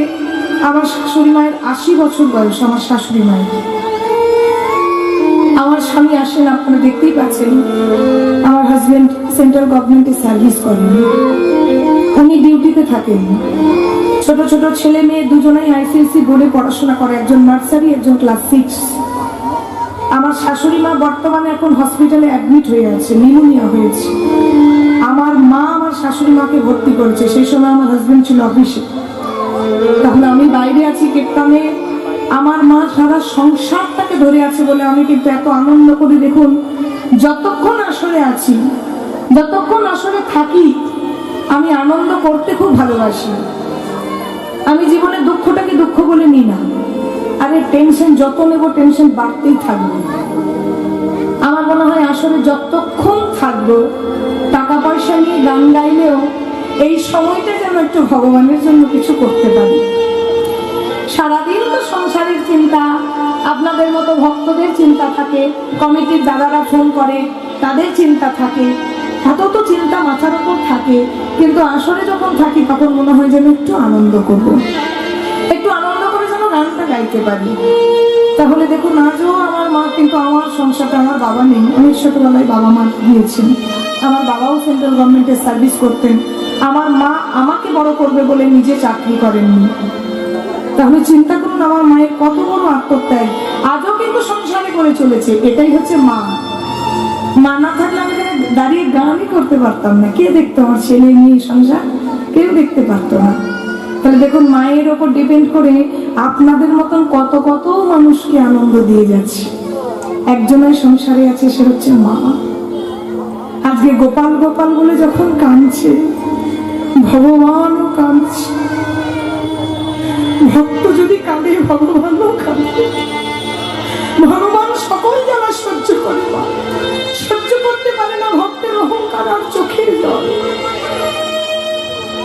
Speaker 5: আমার শাশুড়ি মায়ের 80 বছর বয়স। আমার শাশুড়ি মায়ের, আমার স্বামী আসেন, আপনারা দেখতেই পাচ্ছেন। আমার হাজবেন্ড সেন্ট্রাল গভর্নমেন্টে সার্ভিস করেন, উনি ডিউটিতে থাকেন। ছোট ছোট ছেলে মেয়ে দুজনেই আইসিএসসি বোর্ডে পড়াশোনা করে, একজন নার্সারি, একজন ক্লাস 6। আমার শাশুড়ি মা বর্তমানে এখন হসপিটালে অ্যাডমিট হয়ে আছে, নিউমোনিয়া হয়েছে। আমার মা আমার শাশুড়ি মাকে ভর্তি করেছে, সেই সময় আমার হাজবেন্ড ছিল অফিসে, তখন আমি বাইরে আছি কেপটাউনে। আমার মা সারা সংসারটাকে ধরে আছে বলে আমি কিন্তু এত আনন্দ করি। দেখুন, যতক্ষণ আসরে আছি, যতক্ষণ আসরে থাকি, আমি আনন্দ করতে খুব ভালোবাসি। আমি জীবনে দুঃখটাকে দুঃখ বলে নিই না। আরে টেনশন যত নেব, টেনশন বাড়তেই থাকবে। আমার মনে হয় আসলে যতক্ষণ থাকবো, টাকা পয়সা নিয়ে গান গাইলেও এই সময়টা যেন একটু ভগবানের জন্য কিছু করতে পারি। সারাদিন তো সংসারের চিন্তা, আপনাদের মতো ভক্তদের চিন্তা থাকে, কমিটির দাদারা ফোন করে তাদের চিন্তা থাকে, এত তো চিন্তা মাথার উপর থাকে। কিন্তু আসলে যখন থাকি তখন মনে হয় যেন একটু আনন্দ করব, একটু আনন্দ করে যেন গানটা গাইতে পারি। তাহলে দেখুন, আজও আমার মা কিন্তু আমার সংসারটা, আমার বাবা নেই, অনেক ছোটবেলায় বাবা মা গিয়েছেন। আমার বাবাও সেন্ট্রাল গভর্নমেন্টে সার্ভিস করতেন। আমার মা আমাকে বড় করবে বলে নিজে চাকরি করেননি। তাহলে চিন্তা করুন আমার মায়ের কত বড় আত্মত্যাগ, আজও কিন্তু সংসারে করে চলেছে। এটাই হচ্ছে মা। মা না থাকলে আমি এখানে দাঁড়িয়ে গানই করতে পারতাম না। কে দেখতো আমার ছেলে মেয়ে সংসার? কেউ দেখতে পারতো না। তাহলে দেখুন মায়ের ওপর ডিপেন্ড করে আপনাদের মতন কত কত মানুষকে আনন্দ দিয়ে যাচ্ছে। একজনের সংসারে আছে, সে হচ্ছে মা। আজকে গোপাল গোপাল বলে যখন কাঁদছে, ভগবানও কাঁদছে। ভক্ত যদি কাঁদে, ভগবানও কাঁদে। ভগবান সকল জ্বালা সহ্য করে, সহ্য করতে পারে না ভক্তের অহংকার আর চোখের জল।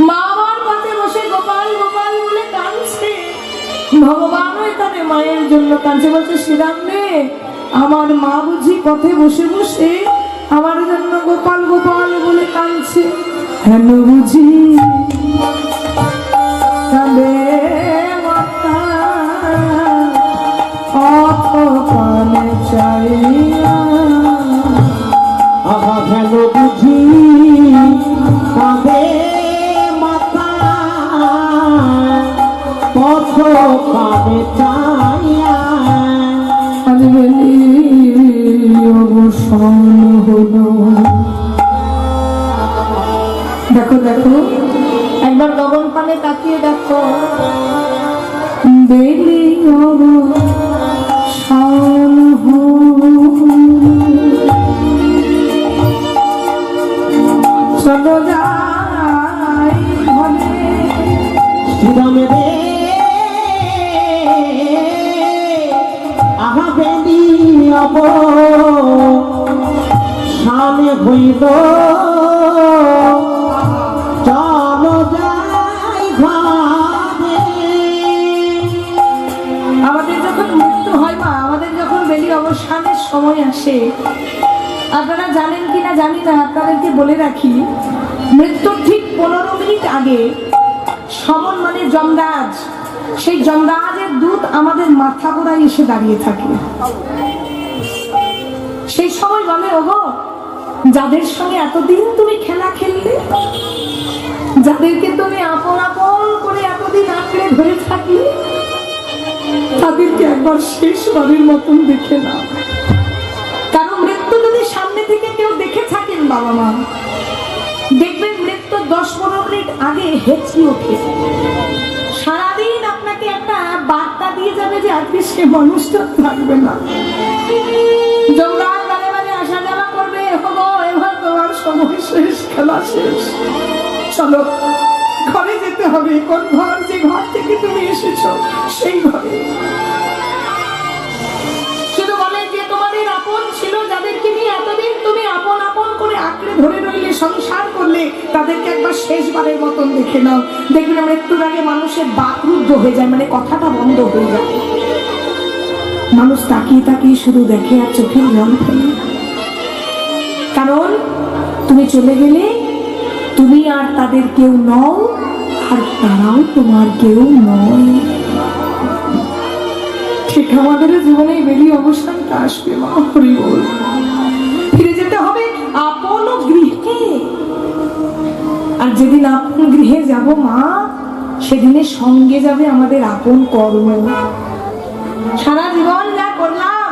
Speaker 5: মা আমার পাশে বসে গোপাল গোপাল বলে কাঁদছে, ভগবানও এখানে মায়ের জন্য কাঁদছে। বলছে শ্রীরাম রে, আমার মা বুঝি পথে বসে বসে আমার জন্য গোপাল গোপাল বলে কাঁদছে। হেন বুঝি কাঁদে মাতা অপকালে চাইয়া।
Speaker 3: আহা কেন বুঝি কাঁদে মাতা পথ কানে চাইয়া।
Speaker 5: আজ বেলি অবসান হলো। দেখো দেখো, একবার গগন পানে তাকিয়ে দেখো। বেলি অবসান হলো, চলো যাই ঘরে।
Speaker 3: শ্রীরাম রে, আহা বেলি অবসানে হইল, চলো যাই ঘরে।
Speaker 5: আমাদের যখন মৃত্যু হয় মা, আমাদের যখন বেলি অবসানের সময় আসে, আপনারা জানেন কিনা জানি না, আপনাদেরকে বলে রাখি, মৃত্যুর ঠিক 15 মিনিট আগে সমন মানে যমরাজ, সেই যমরাজের দূত আমাদের মাথা গোড়ায় এসে দাঁড়িয়ে থাকে। সেই সময় বলে, ওগো যাদের সঙ্গে এতদিন তুমি খেলা খেললে, যাদেরকে তুমি আপন আপন করে এতদিন আঁকড়ে ধরে থাকলে, তাদেরকে একবার শেষবারের মতন দেখে নাও। কারণ মৃত্যু যদি সামনে থেকে কেউ দেখে থাকেন বাবা মা, দেখবেন মৃত্যু 10-15 মিনিট আগে হেঁচকি ওঠে। সারাদিন আপনাকে একটা বার্তা দিয়ে যাবে যে আজকে সে মানুষটা থাকবে না। যমরাজ বারে বারে আসা যাওয়া করবে, হবো এবার তোমার সময় শেষ, খেলা শেষ, চলো ঘরে যেতে হবে। কোন ঘর? যে ঘর থেকে তুমি এসেছো সেই ঘরে। শুধু বলে যে তোমাদের আপন ছিল, যাদেরকে নিয়ে এতদিন তুমি আপন আপন করে আঁকড়ে ধরে রইলে, সংসার করলে, তাদেরকে একবার শেষবারের মতন দেখে নাও। দেখবে মৃত্যুর আগে মানুষের বাকরুদ্ধ হয়ে যায়, মানে কথাটা বন্ধ হয়ে যায়। মানুষ তাকিয়ে তাকিয়ে শুধু দেখে আর চোখের জল ফেলে। কারণ তুমি চলে গেলে তুমি আর তাদের কেউ নও, আর তারাও তোমার কেউ নয়। ঠিক আমাদের জীবনে বেলি অবসানটা আসবে মা। হরি বল। ফিরে যেতে হবে আপন গৃহে। আর যেদিন আপন গৃহে যাব মা, সেদিনে সঙ্গে যাবে আমাদের আপন কর্ম। সারা জীবন যা করলাম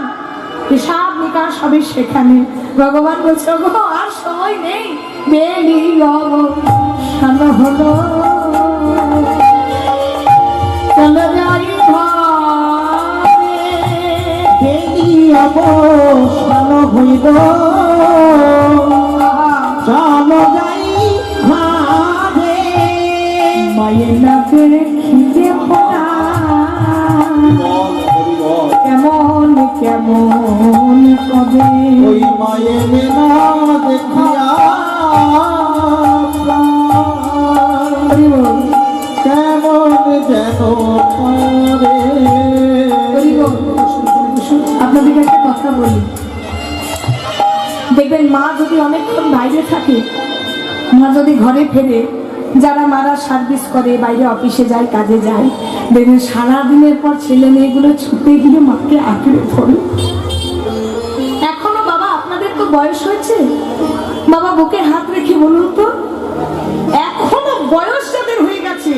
Speaker 5: হিসাব নিকাশ হবে সেখানে। ভগবান বলছে, গো আর সময় নেই, বেলি অবসান হলো, চলো যাই ঘরে।
Speaker 3: বেলি অবসান হইল, চলো যাই ঘরে।
Speaker 5: মায়ের নাকে খিদে পড়া, কেমন কেমন কবে
Speaker 3: ওই মায়ের না দেখিয়া কেমন যেন পারে।
Speaker 5: আপনাদেরকে একটা কথা বলি, দেখবেন মা যদি অনেকক্ষণ বাইরে থাকে, মা যদি ঘরে ফেরে, যারা মারা সার্ভিস করে, বাইরে অফিসে যায়, কাজে যায়, দেখবেন সারাদিনের পর ছেলে মেয়েগুলো ছুটে গিয়ে মাকে আঁকড়ে ধরে। এখনো বাবা আপনাদের তো বয়স হয়েছে, বাবা বুকে হাত রেখে বলুন তো, এখনো বয়স যাদের হয়ে গেছে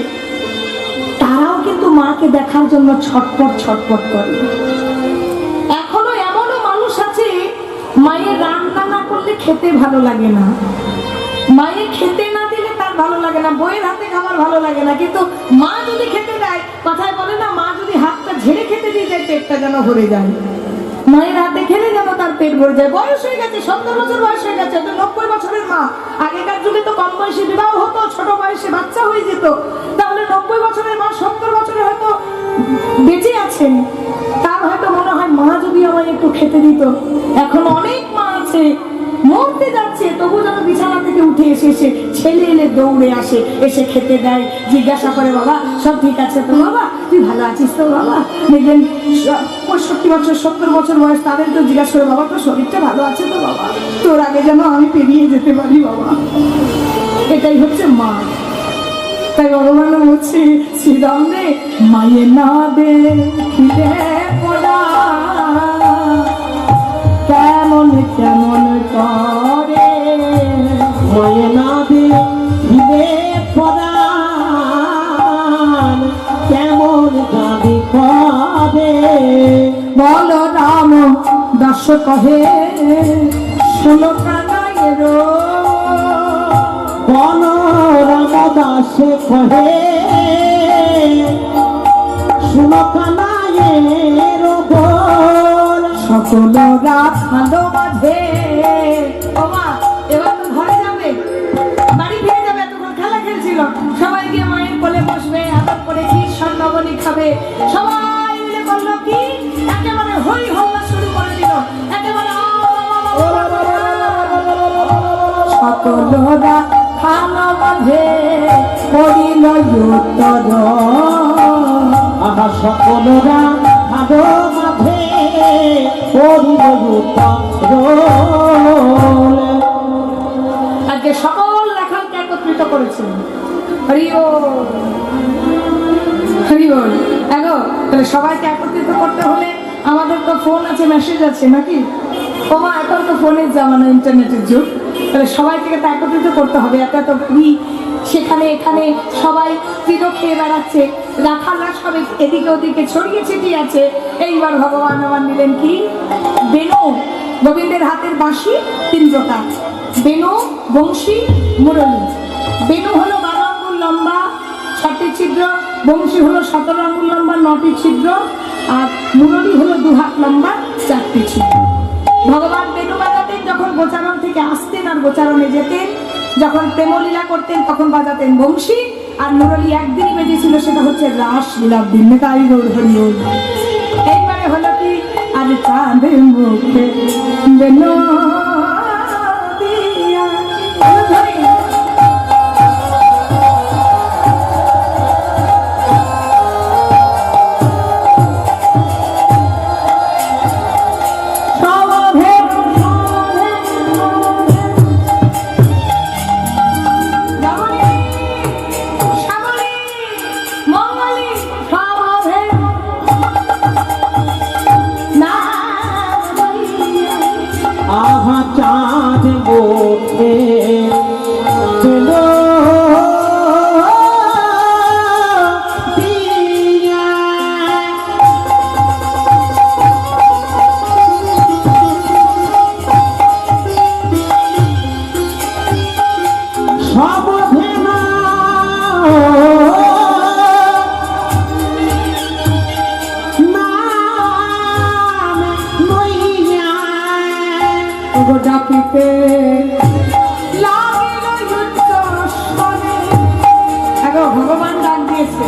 Speaker 5: তারাও কিন্তু মাকে দেখার জন্য ছটপট ছটপট করে। এখনো এমনও মানুষ আছে মায়ের রান্না না করলে খেতে ভালো লাগে না, মায়ের খেতে না দিলে তার ভালো লাগে না, বইয়ের হাতে খাবার ভালো লাগে না, কিন্তু মা যদি খেতে দেয়, কথায় বলে না, মা যদি হাতটা ঝেড়ে খেতে দিয়ে যায় পেটটা যেন ভরে যায়। মায়ের হাতে খেলে যেন তার পেট ভরে যায়। বয়স হয়ে গেছে, 70 বছর বয়স হয়ে গেছে, তো 90 বছরের মা। আগেকার যুগে তো কম বয়সে বিবাহ হতো, ছোট বয়সে বাচ্চা হয়ে যেত, তাহলে 90 বছরের মা 70 বছরে হয়তো বেঁচে আছেন, তার হয়তো মনে হয় মা যদি আমায় একটু খেতে দিত। এখন অনেক মা আছে মরতে যাচ্ছে, তবু যেন বিছানা থেকে উঠে এসে ছেলে এলে দৌড়ে আসে, এসে খেতে দেয়, জিজ্ঞাসা করে বাবা সব ঠিক আছে তো, বাবা তুই ভালো আছিস তো, বাবা দেখবেন 65 বছর 70 বছর বয়স, তাদের তো জিজ্ঞাসা করে বাবা তোর শরীরটা ভালো আছে তো, বাবা তোর আগে যেন আমি পেরিয়ে যেতে পারি বাবা। এটাই হচ্ছে মা। তাই ভগবান বলছে শ্রীরাম রে, মায়ের না দেখিলে পড়া কেমন কেমন করে,
Speaker 3: মায়ে না দেখিলে পরাণ কেমন দাবি করে।
Speaker 5: বল রাম দাস কহে শোনো কানাইয়ের,
Speaker 3: বল রামদাসে কহে শুনো কানাইয়ের বল।
Speaker 5: সকল রাখালো মাঝে। ও মা, এবার তো ঘরে যাবে, বাড়ি ফিরে যাবে, এতক্ষণ খেলা খেলছিল, সবাই গিয়ে মায়ের কোলে বসবে, আদর করে কি স্বর্ণবনী খাবে, সবাই মিলে বললো কি একেবারে হই হল্লা শুরু করে দিল, একেবারে সকল রাখালো মাঝে পড়িল উত্তর,
Speaker 3: আহা সকলরা ভালো মাঝে পড়িল উত্তর।
Speaker 5: আজকে সকল রাখালকে একত্রিত করেছেন। হরি বল, হরি বল। এগো তাহলে সবাইকে একত্রিত করতে হলে আমাদের তো ফোন আছে, মেসেজ আছে নাকি? ওমা এখন তো ফোনের জামানা, ইন্টারনেটের যুগ, তাহলে সবাইকে তো একত্রিত করতে হবে। এত এত ঘুরি সেখানে এখানে সবাই তীর খেয়ে বেড়াচ্ছে, রাখালরা সবাই এদিকে ওদিকে ছড়িয়ে ছিটিয়ে আছে। এইবার ভগবান আমার নিলেন কি বেনু, গোবিন্দের হাতের বাঁশি 3 প্রকার, বেনু, বংশী, মুরলী। বেনু হলো 12 আঙ্গুল লম্বা 6টি ছিদ্র, বংশী হলো 17 আঙ্গুল লম্বা 9টি ছিদ্র, আর মুরলী হলো 2 হাত লম্বা 4টি ছিদ্র। ভগবান বেনু বাজাতেন যখন গোচারণ থেকে আসতেন আর গোচারণে যেতেন, যখন প্রেমলীলা করতেন তখন বাজাতেন বংশী, আর মুরলী একদিনই বেজেছিল, সেটা হচ্ছে রাস লীলার দিন। তাই গৌর হরি বল। এইবারে হলো কি আজ চাঁদের মুখে বেনু দিয়া ধরি।
Speaker 3: আহা চাঁদ মোটে চলো দিয়া, সব ভেনা
Speaker 5: ডাকিতে লাগিল যুদ্ধ স্বরে। এখন ভগবান ডাক দিয়েছে,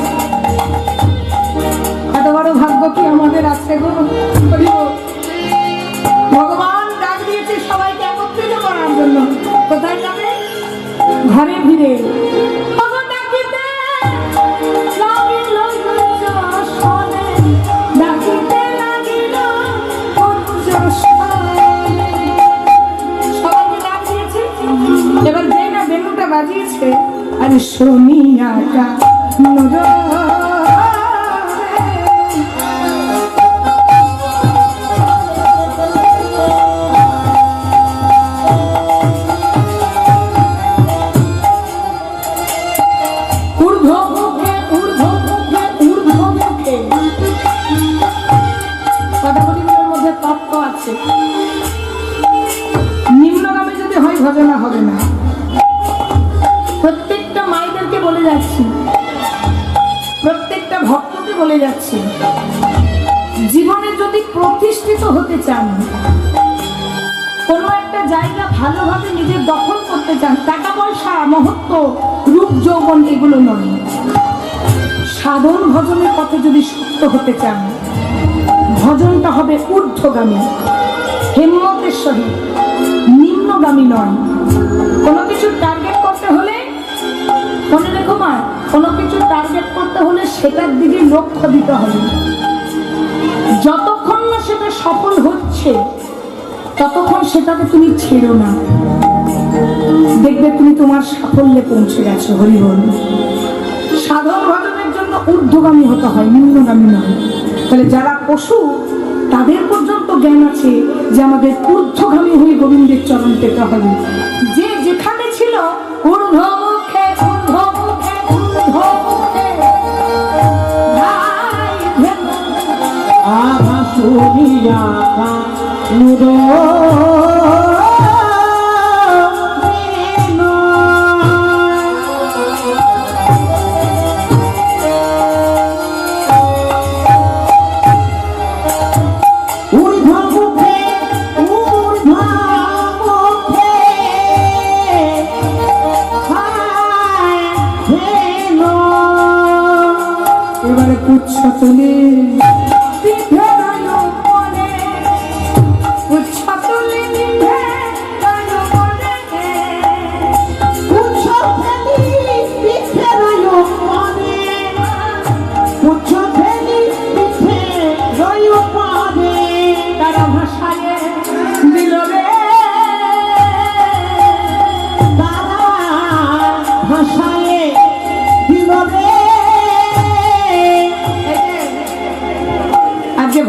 Speaker 5: এত বড় ভাগ্য কি আমাদের আছে গো। ভগবান ডাক দিয়েছে সবাইকে একত্রিত করার জন্য। কোথায় যাবে? ঘরে ফিরে। ডাকিতে লাগিল যুদ্ধ স্বরে, ডাকিতে লাগিল যুদ্ধ স্বরে। এবার যে না বেনুটা বাজিয়েছে, আরে সোনিয়াটা ঊর্ধ্ব মুখে বলে যাচ্ছি, জীবনে যদি প্রতিষ্ঠিত হতে চান, কোনো একটা জায়গা ভালোভাবে নিজের দখল করতে চান, টাকা পয়সা মহত্ব রূপ যৌবন এগুলো নয়, সাধন ভজনের পথে যদি শক্ত হতে চান, ভজনটা হবে ঊর্ধ্বগামী, হিম্মতের সহিত, নিম্নগামী নয়। কোনো কিছু টার্গেট করতে হলে, মনে রেখো মা, কোনো কিছু টার্গেট করতে হলে সেটার দিকে লক্ষ্য দিতে হবে। যতক্ষণ না সেটা সফল হচ্ছে ততক্ষণ সেটাকে তুমি ছেড়ো না, দেখবে তুমি তোমার সাফল্যে পৌঁছে গেছো। হরি বল। সাধন ভজনের জন্য ঊর্ধ্বগামী হতে হয়, নিম্নগামী নয়। তাহলে যারা পশু তাদের পর্যন্ত জ্ঞান আছে যে আমাদের ঊর্ধ্বগামী হয়ে গোবিন্দের চরণ পেতে হবে। যে যেখানে ছিল ঊর্ধ্বমুখে ঊর্ধ্বমুখে ঊর্ধ্বমুখে
Speaker 3: আভা শুনিয়া কানুর
Speaker 5: এবারে পুচ্ছ তুলে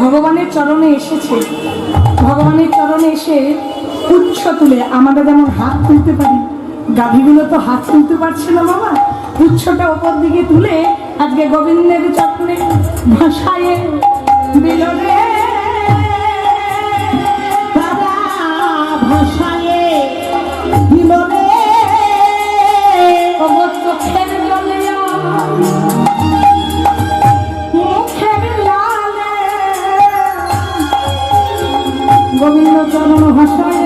Speaker 5: ভগবানের চরণে এসেছে, ভগবানের চরণে এসে উচ্চ তুলে, আমরা যেমন হাত তুলতে পারি, গাভীগুলো তো হাত তুলতে পারছে না বাবা, উচ্চটা ওপর দিকে তুলে আজকে গোবিন্দের চরণে ভাষায় দিল রে,
Speaker 3: তারা ভাষায় দিল রে,
Speaker 5: চোখের জলে গোবিন্দ চরণ ভাষায়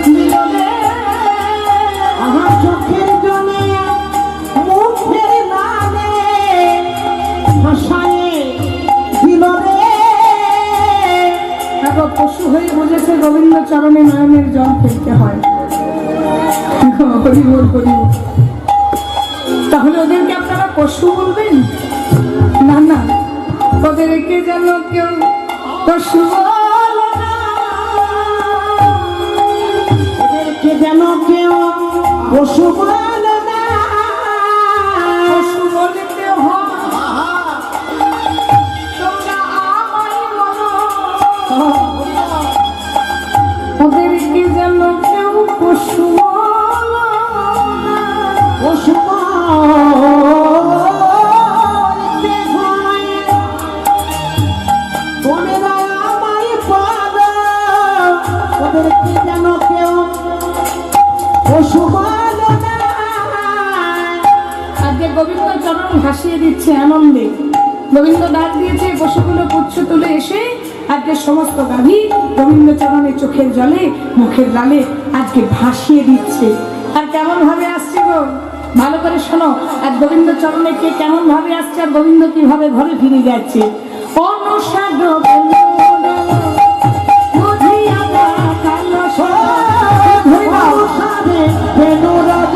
Speaker 5: দিল রে,
Speaker 3: আমার চোখের জলে মুখের নামে ভাষায় দিল রে।
Speaker 5: এখন পশু হয়ে বুঝেছে গোবিন্দ চরণে নয়নের জল ফেলতে হয়। হরি বল, হরি বল। তাহলে ওদেরকে আপনারা পশু বলবেন না? না, ওদেরকে যেন কেউ পশু বলে না,
Speaker 3: ওদেরকে যেন কেউ পশু বলে না,
Speaker 5: পশু বলতে হয় তোমরা আমায় বলো, ওদেরকে যেন কেউ পশু বলো না।
Speaker 3: পশু বলতে হয় তোমরা আমায় বলো, ওদেরকে যেন কেউ পশু বলে না।
Speaker 5: আজকে গোবিন্দ চরণ ভাসিয়ে দিচ্ছে আনন্দে। গোবিন্দ ডাক দিয়েছে, পশুগুলো পুচ্ছ তুলে এসে আজকে সমস্ত গাভী গোবিন্দ চরণে চোখের জলে মুখের লালে আজকে ভাসিয়ে দিচ্ছে। আর কেমন ভাবে আসছে গো, ভালো করে শোনো। আর গোবিন্দ চরণে কে কেমন ভাবে আসছে, আর গোবিন্দ কিভাবে ঘরে ফিরে যাচ্ছে। অনুসাদ
Speaker 3: অনুসারে বেনু রব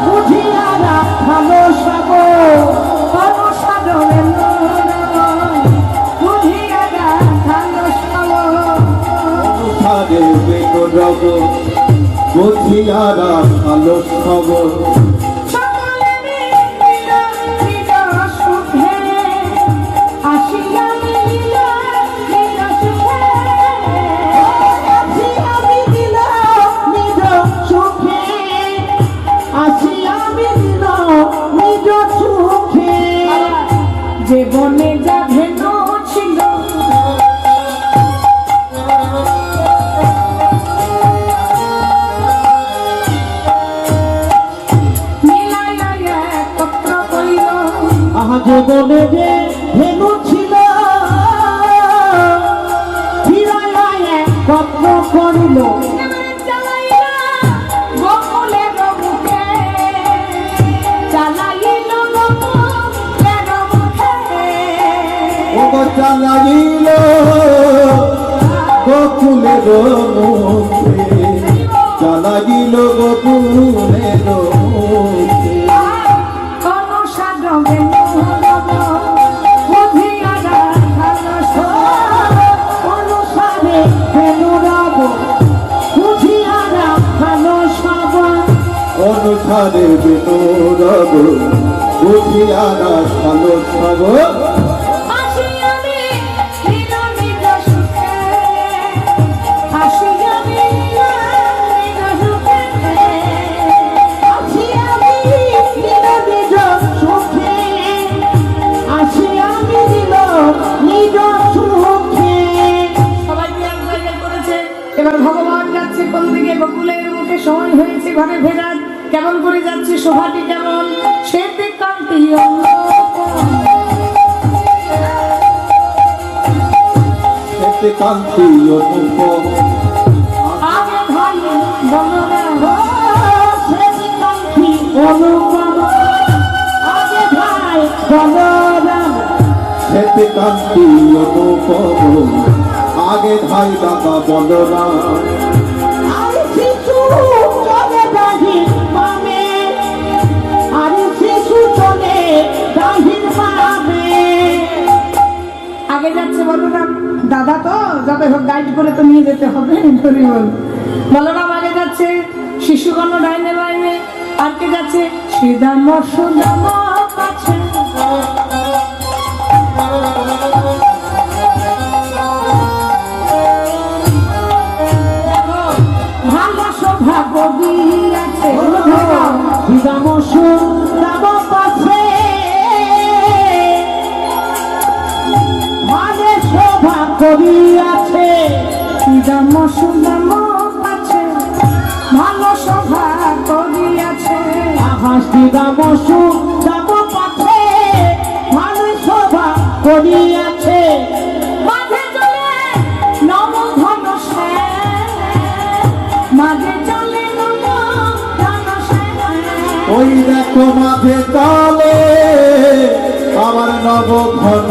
Speaker 3: বুঝিয়ারা ভালো সব, অনুসারে বেনু রব বুঝিয়ারা ভালো সব।
Speaker 5: যে বনে যা ভেন ছিল
Speaker 3: আজ বনে যে ধেনু ছিল ফিরায় কত করিল
Speaker 5: গোকুলের মুখে চালাইল গোকুলের মুখে
Speaker 3: ওগো চালাইল গোকুলের মুখে চালাইল গোকুলের মুখে
Speaker 5: অনুসার বুঝিয়ারা
Speaker 3: অনুসারে বেনুরব বুঝিয়ারা ভালো সব অনুসারে বেনুরব বুঝিয়ারা ভালো সব
Speaker 5: আসি আমি নিজ নিজ সুখে আসি আমি নিজ সুখে
Speaker 3: আসি আমি নিজ নিজ সুখে আসি আমি নিজ সুখে
Speaker 5: সবাই বিয়ার জায়গা করেছে। এবার ভগবান যাচ্ছে কোন দিকে গোকুলের মুখে সময় হয়েছে ঘরে ফেরার কেমন করে যাচ্ছে শোভাটি কেমন সে কান্তি
Speaker 3: এতে কান্তি অনুপম
Speaker 5: আগে ভাই বলরাম
Speaker 3: সেতে কান্তি অনুপম আগে ভাই বলরাম সেতে কান্তি অনুপম আগে ভাই দাদা বলরাম আর শিশু চলে দাহির মামে আর শিশু চলে দাহির মামে
Speaker 5: আগে যাচ্ছে বলরাম দাদা তো যাতে হোক গাইড করে তো নিয়ে যেতে হবে হরি বল বলরাম আগে যাচ্ছে শিশুগণ ডাইনে বাইনে আর কে যাচ্ছে শ্রীদাম সুদাম কাছে ভালো শোভা কবি আছে
Speaker 3: বিদাম সুদাম পাশে ভালে শোভা করি আছে
Speaker 5: শ্রীদাম সুদাম কাছে ভালো শোভা কবি আছে
Speaker 3: আহাস বিদাম সুদাম পাশে ভালে শোভা করি আছে
Speaker 5: মাঝে চলে নব ঘন মাঝে চলে নব ঘন
Speaker 3: ওই দেখো মাঝে চলে আমার নব ঘন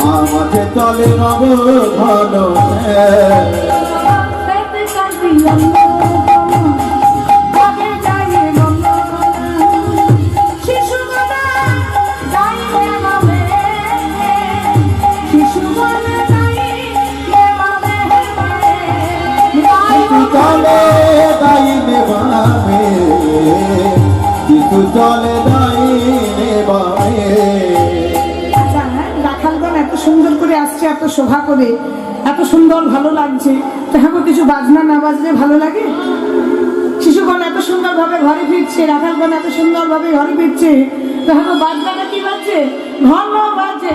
Speaker 3: মাঝে চলে নব ঘন চলে দাইনে বামে কিছু চলে দাইনে বামে
Speaker 5: রাখালগণ এত সুন্দর করে আসছে এত শোভা করে এত সুন্দর ভালো লাগছে তো হ্যাঁ কিছু বাজনা না বাজলে ভালো লাগে শিশুগণ এত সুন্দর ভাবে ঘরে ফিরছে রাখালগণ এত সুন্দর ভাবে ঘরে ফিরছে তো হ্যাঁ বাজনাটা কি বাজছে ঘন বাজে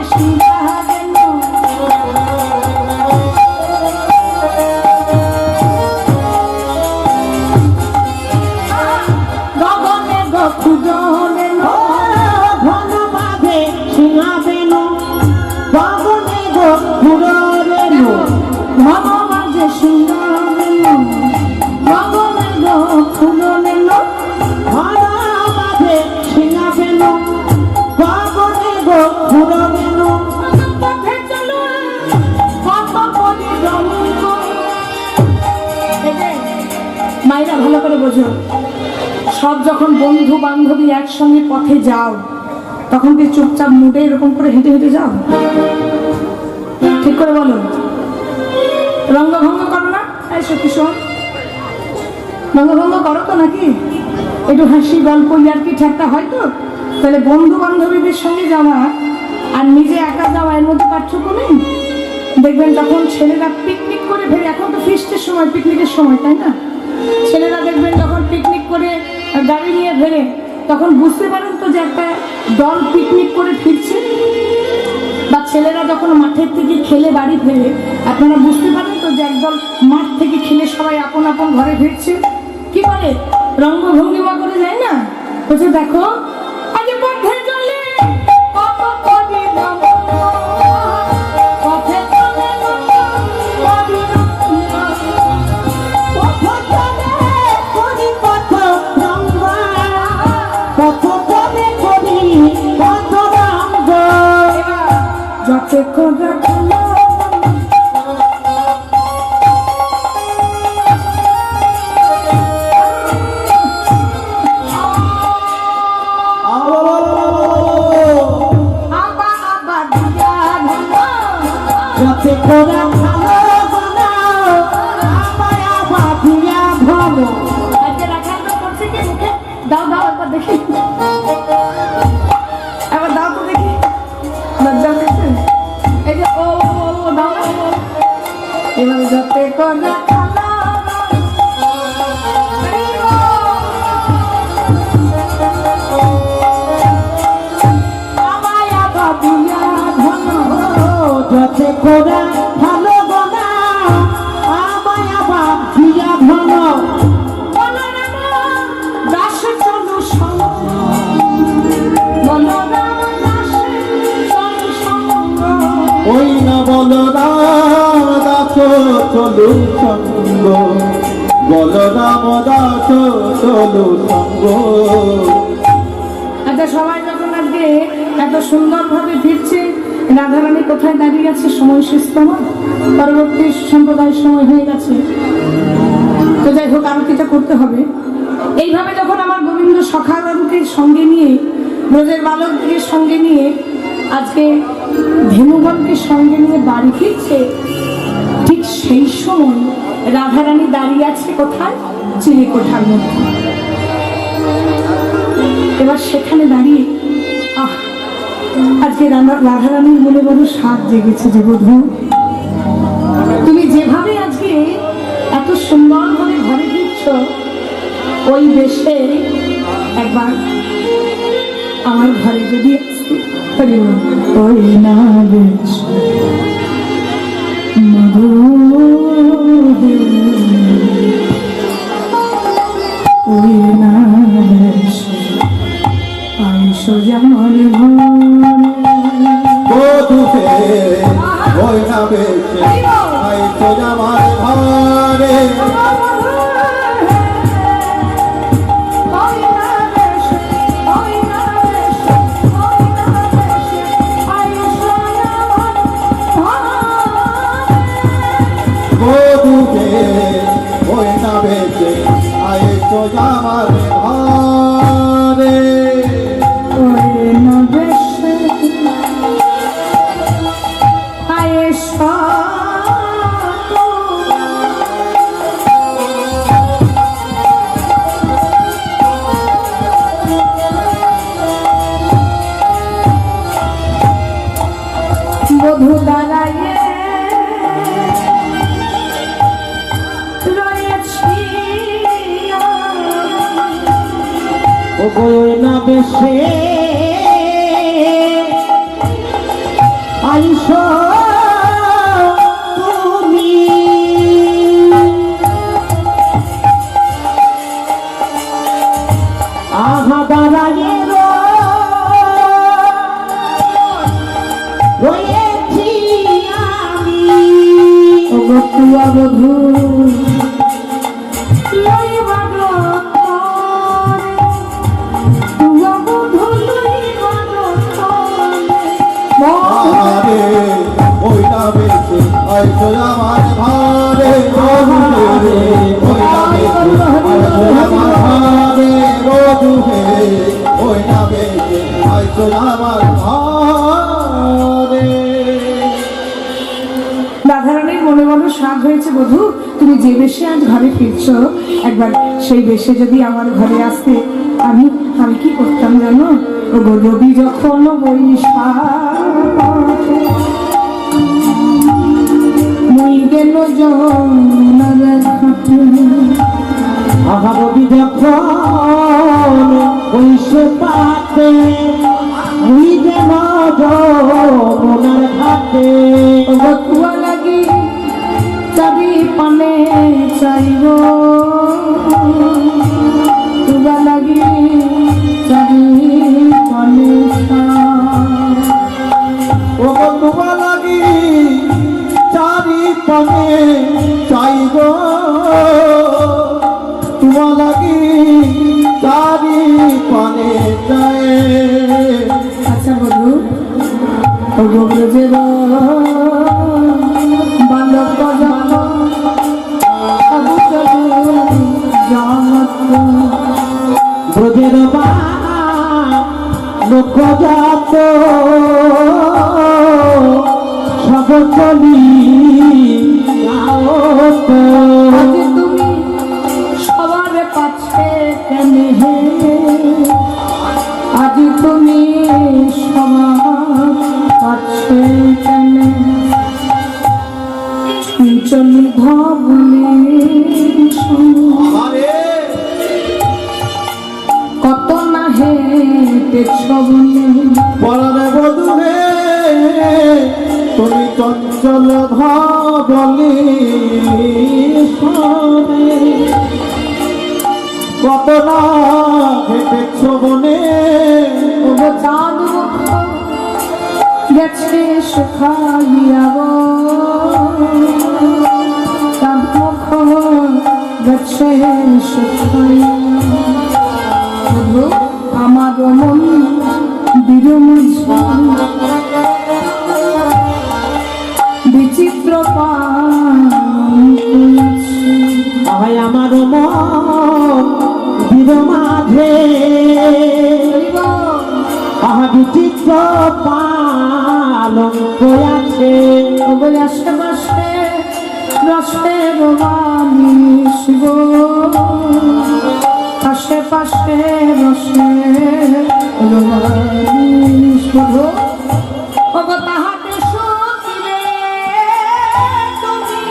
Speaker 5: গগনে গখুজনে
Speaker 3: ঘন বাঁধে সিংহাবেন গগনে ঘুরে
Speaker 5: ঘন বাজে সিংহাবেন গগনে গখুজনে
Speaker 3: ঘন বাঁধে সিংহাবেন গগনে ঘুরে
Speaker 5: পথে চলো কত পরিশ্রম মায়েরা ভালো করে বোঝো সব যখন বন্ধু বান্ধবী একসঙ্গে পথে যাও তখন কি চুপচাপ মুডে এরকম করে হেঁটে হেঁটে যাও ঠিক করে বলো রঙ্গভঙ্গ করো না এই সত্যি শোন রঙ্গভঙ্গ করো তো নাকি একটু হাসি গল্প আর কি ঠাট্টা হয় তো তাহলে বন্ধু বান্ধবীদের সঙ্গে যাওয়া আর নিজে একা যাওয়া এর মধ্যে পার্থক্য নেই দেখবেন যখন ছেলেরা পিকনিক করে ফেরে এখন তো ফিস্টের সময় পিকনিকের সময় তাই না ছেলেরা দেখবেন যখন পিকনিক করে গাড়ি নিয়ে ফেরে তখন বুঝতে পারেন তো যে একটা দল পিকনিক করে ফিরছে বা ছেলেরা যখন মাঠের থেকে খেলে বাড়ি ফেরে আপনারা বুঝতে পারেন তো যে একদল মাঠ থেকে খেলে সবাই আপন আপন ঘরে ফিরছে কি করে রঙ্গভঙ্গিমা করে যায় না বলছে দেখো আজ পথে চলে কত
Speaker 3: খোদা ভালো বানাও আমায় আবার দিয়া ভালো।
Speaker 5: আজকে রাখার করছে কি মুখে দাও দাও একবার দেখি,
Speaker 1: এবার দাও তো দেখি, লজ্জা পেয়েছে?
Speaker 5: এই যে ও ও ও দাও দাও, ও।
Speaker 1: এবার যাতে করে
Speaker 5: আমায় আবার দিয়া ভালো।
Speaker 3: যাতে খোদা ভালো বানাও আমায় আবার দিয়া ভালো।
Speaker 5: দাস চলো সঙ্গ, বলরাম দাস চলো সঙ্গ।
Speaker 3: ওই না বলরাম দাস চলু সঙ্গ, বলরাম দাস চলু সঙ্গ।
Speaker 5: আচ্ছা, সবাই যখন আজকে এত সুন্দরভাবে ফিরছে, রাধারানী কোথায় দাঁড়িয়ে আছে? সময় শেষ তো আমার, পরবর্তী সম্প্রদায়ের সময় হয়ে গেছে। তো যাই হোক, আরতিটা করতে হবে। এইভাবে যখন আমার গোবিন্দ সখাগণকে সঙ্গে নিয়ে, ব্রজের বালককে সঙ্গে নিয়ে, আজকে ধেনুগণকে সঙ্গে নিয়ে বাড়ি ফিরছে, ঠিক সেই সময় রাধারানী দাঁড়িয়ে আছে কোথায়? চিলেকোঠার মধ্যে। এবার সেখানে দাঁড়িয়ে আজকে রাধারানীর মনে বড় স্বাদ জেগেছে যে, বধূ তুমি যেভাবে আজকে এত সুন্দরভাবে ঘরে ফিরছ, ওই বেশে একবার আমার ঘরে যদি আসতে পারি। ওই না বেশ ওই না বেশ আমার
Speaker 3: বধূকে ওই না বেশে আইছো আমার ঘরে। বধূকে ওই না বেশে আইছো আমার ঘরে।
Speaker 5: বধূ দাঁড়াইয়ে রয়েছি,
Speaker 3: ও গয়না বেশে আইসো তুমি, আহা দাঁড়াইয়ে রয়েছি আমি।
Speaker 5: ও তুয়া বধূ
Speaker 3: আরে ওই না বেশে আইসো আমার ঘরে। আরে ওই না বেশে আইসো আমার ঘরে। বধূকে ওই না বেশে আইসো আমার ঘরে।
Speaker 5: রাধারানীর মনে মনে স্বাদ হয়েছে, বধূ তুমি যে বেশে আজ ঘরে ফিরছ, একবার সেই বেশে যদি আমার ঘরে আসতে, আমি আমি কি করতাম জানো? ও গো রবি যখন বৈশাখ মুই গেল যমুনার ঘাটে,
Speaker 3: আহা রবি যখন বৈশে পাতে মুই যেন যমুনার ঘাটে।
Speaker 5: ও গো তুয়া লাগি চাবি পানে চাইব, তুয়া লাগি চাবি পানে
Speaker 3: ও গো তোমা লাগি চারি পানে চাইব, তোমা লাগি চারি পানে চাই।
Speaker 5: আচ্ছা বধূ, ও গো ব্রজের বালক
Speaker 3: ব্রজের লোক যাত সব চলি চঞ্চল ধবলে শোনে কত না হেঁটেছ বনে
Speaker 5: ওগো চাঁদ মুখ গেছে শুকাইয়া গো, চাঁদ মুখ গেছে শুকাইয়া। ওগো আমার মন বিরুমঝা বিচিত্র
Speaker 3: আয় আমার মন বীর মাঝে আহা বিচিত্র পালঙ্ক আছে।
Speaker 5: আশেপাশে রসের বাণী শিব, আশেপাশে রসের বাণী শিব। ওগো তাহাকে শুনিলে তুমি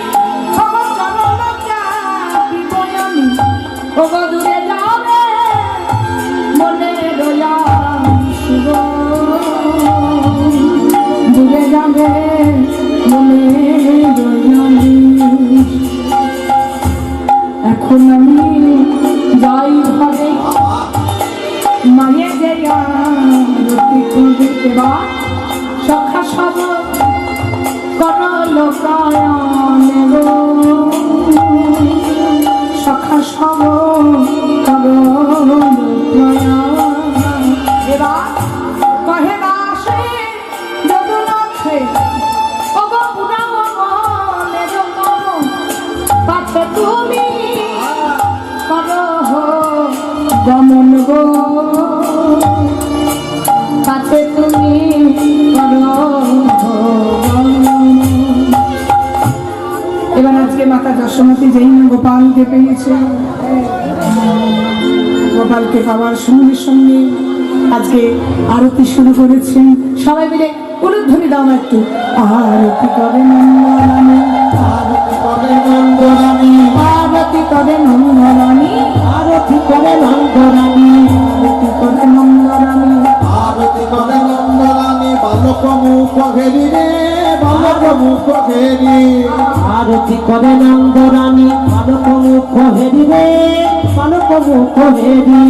Speaker 5: ওগো চরণ চাপিব আমি, ওগো দূরে যাবে মনে রয়া শিব, দূরে যাবে মনে রয়ামি। এখন আমি যাই ঘরে মায়ে গেয়া রতি খুঁজতে বা সখা সব করল প্রায়ণ গো, সখা সব করল প্রায়ণ। এবার কহে না আসে যদুনাথে ওগো পুরাণ মনের মন পাছে তুমি করো গমন গো, কাছে তুমি করো গমন। এবার আজকে মাতা যশোমতী যেই না গোপালকে পেয়েছে, গোপালকে পাওয়ার সঙ্গে সঙ্গে আজকে আরতি শুরু করেছেন। সবাই মিলে উলুধ্বনি দাও না একটু। আরতি করে নন্দরানী,
Speaker 3: আরতি করে নন্দরানী,
Speaker 5: আরতি করে নন্দরানী,
Speaker 3: আরতি করে নন্দরানী,
Speaker 5: আরতি করে নন্দরানী।
Speaker 3: আরতি করে নন্দরানী, বালক মুখ ঘেরি রে বালক মুখ ঘেরি। আরতি করে নন্দরানী, বালক মুখ ঘেরি রে বালক মুখ ঘেরি।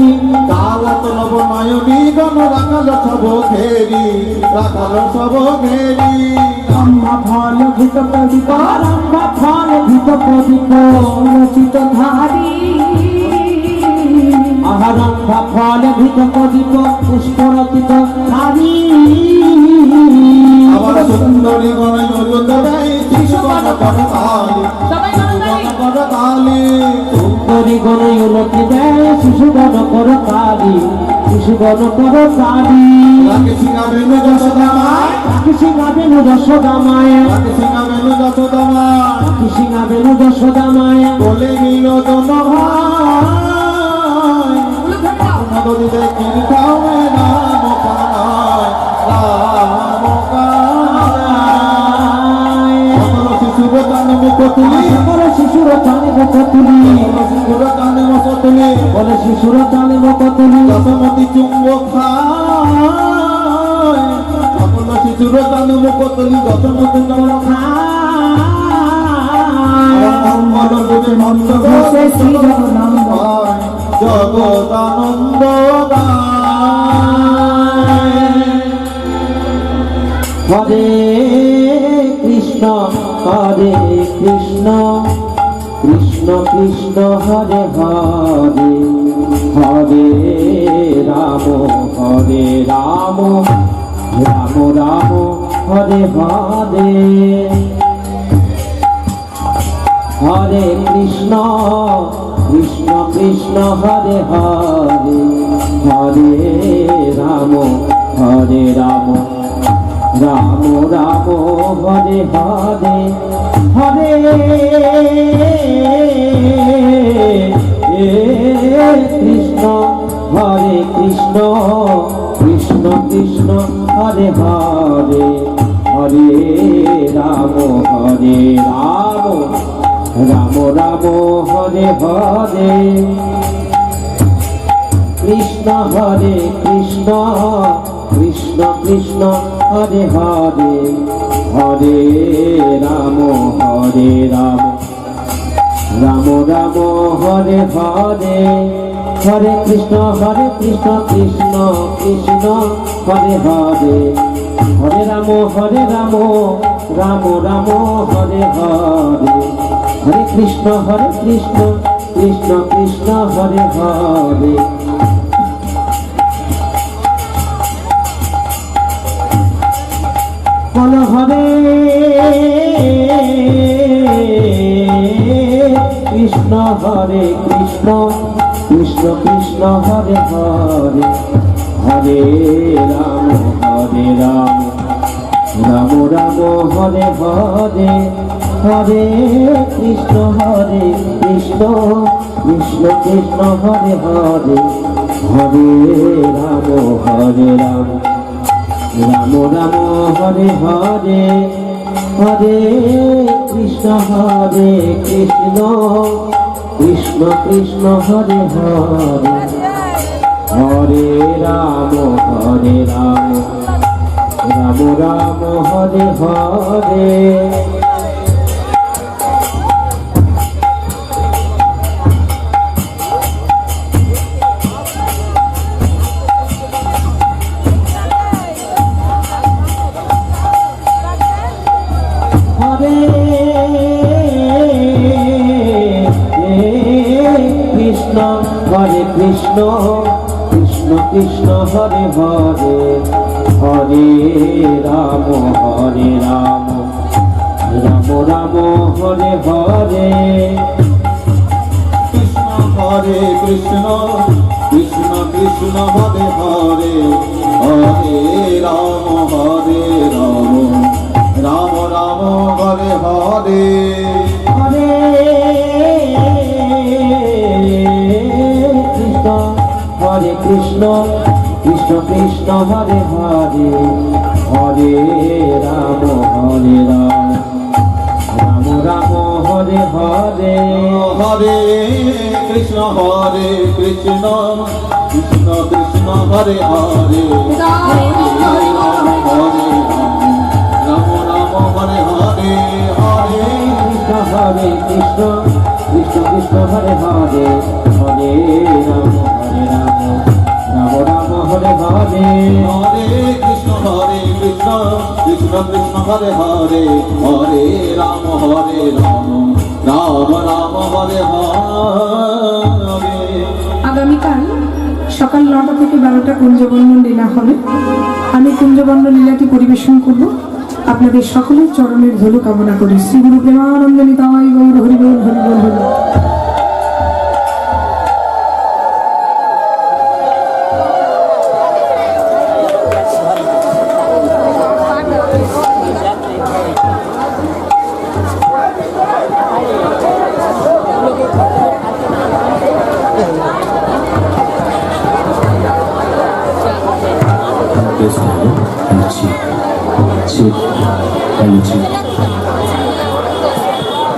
Speaker 3: কালত নব নয়নী গণ রাখাল সব ঘেরি, রাখাল সব ঘেরি।
Speaker 5: ব্রহ্মা ফল ভূত প্রদীপ,
Speaker 3: আরম্ভা ফল ভীত প্রদীপ,
Speaker 5: রচিত ধারী।
Speaker 3: আরম্ভা ফল ভীত প্রদীপ, পুষ্পরচিত ধারী। আবার সুন্দরী গণে নজরাই শিশু গণ করতালি,
Speaker 5: সবাই
Speaker 3: গণ করতালি। সুন্দরী গণে উলকি দেয় শিশু গণ করতালি, শিশু গণ করতালি। রাখে সিংহাবেনু যশোদামায়, রাখে সিংহাবেনু যশোদামায়, রাখে সিংহাবেনু যশোদামায়, রাখে সিংহাবেনু যশোদামায়। বলে নিল জন ভাই নদীতে কিনি খাওয়ে রাম কানায়, রাম কানায়। সকল শিশুর কানে মুখ তুলি, সকল শিশুর কানে মুখ তুলি, শিশুর কানে মুখ তুলি, বলে শিশুর কানে মুখ তুলি। যশোমতী চুম্বক খায়, সকল শিশুর কানে মুখ তুলি, যশোমতী চুম্বক খায়। মঙ্গল দেবে নন্দ
Speaker 5: ঘোষে শ্রী জগন্নাথ।
Speaker 3: জগদানন্দ হরে কৃষ্ণ হরে কৃষ্ণ কৃষ্ণ কৃষ্ণ হরে হরে, হরে রাম হরে রাম রাম রাম হরে হরে। হরে কৃষ্ণ কৃষ্ণ কৃষ্ণ হরে হরে, হরে রাম হরে রাম রাম রাম হরে হরে। হরে কৃষ্ণ হরে কৃষ্ণ কৃষ্ণ কৃষ্ণ হরে হরে, হরে রাম হরে রাম রাম রাম হরে হরে। কৃষ্ণ হরে কৃষ্ণ কৃষ্ণ কৃষ্ণ হরে হরে হরে রাম রাম রাম হরে হরে হরে কৃষ্ণ কৃষ্ণ কৃষ্ণ হরে হরে হরে রাম রাম রাম হরে হরে হরে কৃষ্ণ কৃষ্ণ কৃষ্ণ হরে হরে বল হরে কৃষ্ণ কৃষ্ণ কৃষ্ণ হরে হরে হরে রাম রাম রাম হরে হরে হরে কৃষ্ণ কৃষ্ণ কৃষ্ণ হরে হরে হরে রাম রাম রাম হরে হরে হরে কৃষ্ণ কৃষ্ণ কৃষ্ণ হরে হরে হরে রাম রাম হরে হরে কৃষ্ণ কৃষ্ণ হরে হরে হরে রাম রাম রাম হরে হরে
Speaker 4: কৃষ্ণ কৃষ্ণ হরে হরে হরে রাম রাম হরে হরে
Speaker 3: হরে কৃষ্ণ কৃষ্ণ হরে হরে হরে রাম রাম হরে হরে
Speaker 4: হরে কৃষ্ণ কৃষ্ণ কৃষ্ণ হরে হরে হরে রাম রাম হরে হরে হরে
Speaker 3: কৃষ্ণ কৃষ্ণ হরে হরে হরে রাম রাম হরে হরে
Speaker 4: হরে কৃষ্ণ কৃষ্ণ হরে হরে হরে রাম রাম হরে হরে
Speaker 5: আগামীকাল সকাল 9টা থেকে 12টা কুঞ্জবর্ণ লীলা হবে। আমি কুঞ্জবর্ণ লীলাটি পরিবেশন করব। আপনাদের সকলের চরণের ধুলো কামনা করি। শ্রী গুরু প্রেমানন্দ নিতাই গৌর হরি বল হরি বল হরি।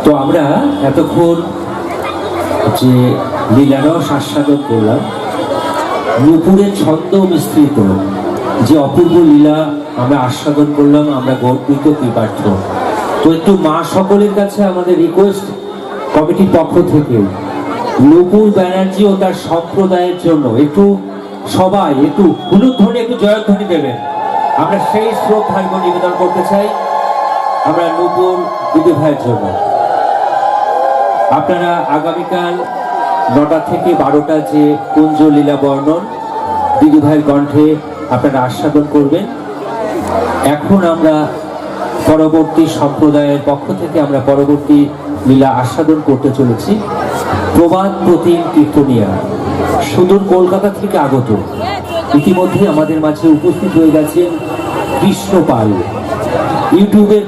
Speaker 3: তো আমরা এতক্ষণ যে লীলারস আস্বাদন করলাম, নূপুরের ছন্দ মিশ্রিত যে অপূর্ব লীলা আমরা আস্বাদন করলাম, আমরা গর্বিত কৃপার্থ। তো একটু মা সকলের কাছে আমাদের রিকোয়েস্ট, কমিটির পক্ষ থেকে নূপুর ব্যানার্জি ও তার সম্প্রদায়ের জন্য একটু সবাই একটু হুলুধ্বনি, একটু জয়ধ্বনি দেবেন। আমরা সেই শ্রদ্ধার্ঘ নিবেদন করতে চাই আমরা নূপুর দিদি ভাইয়ের জন্য। আপনারা আগামীকাল 9টা থেকে 12টা যে কুঞ্জ লীলা বর্ণন দিদি ভাইয়ের কণ্ঠে আপনারা আস্বাদন করবেন। এখন আমরা পরবর্তী সম্প্রদায়ের পক্ষ থেকে আমরা পরবর্তী লীলা আস্বাদন করতে চলেছি। প্রবাদ প্রতিম কীর্তনিয়া সুদূর কলকাতা থেকে আগত, ইতিমধ্যে আমাদের মাঝে উপস্থিত হয়ে গেছেন কৃষ্ণ পাল। ইউটিউবের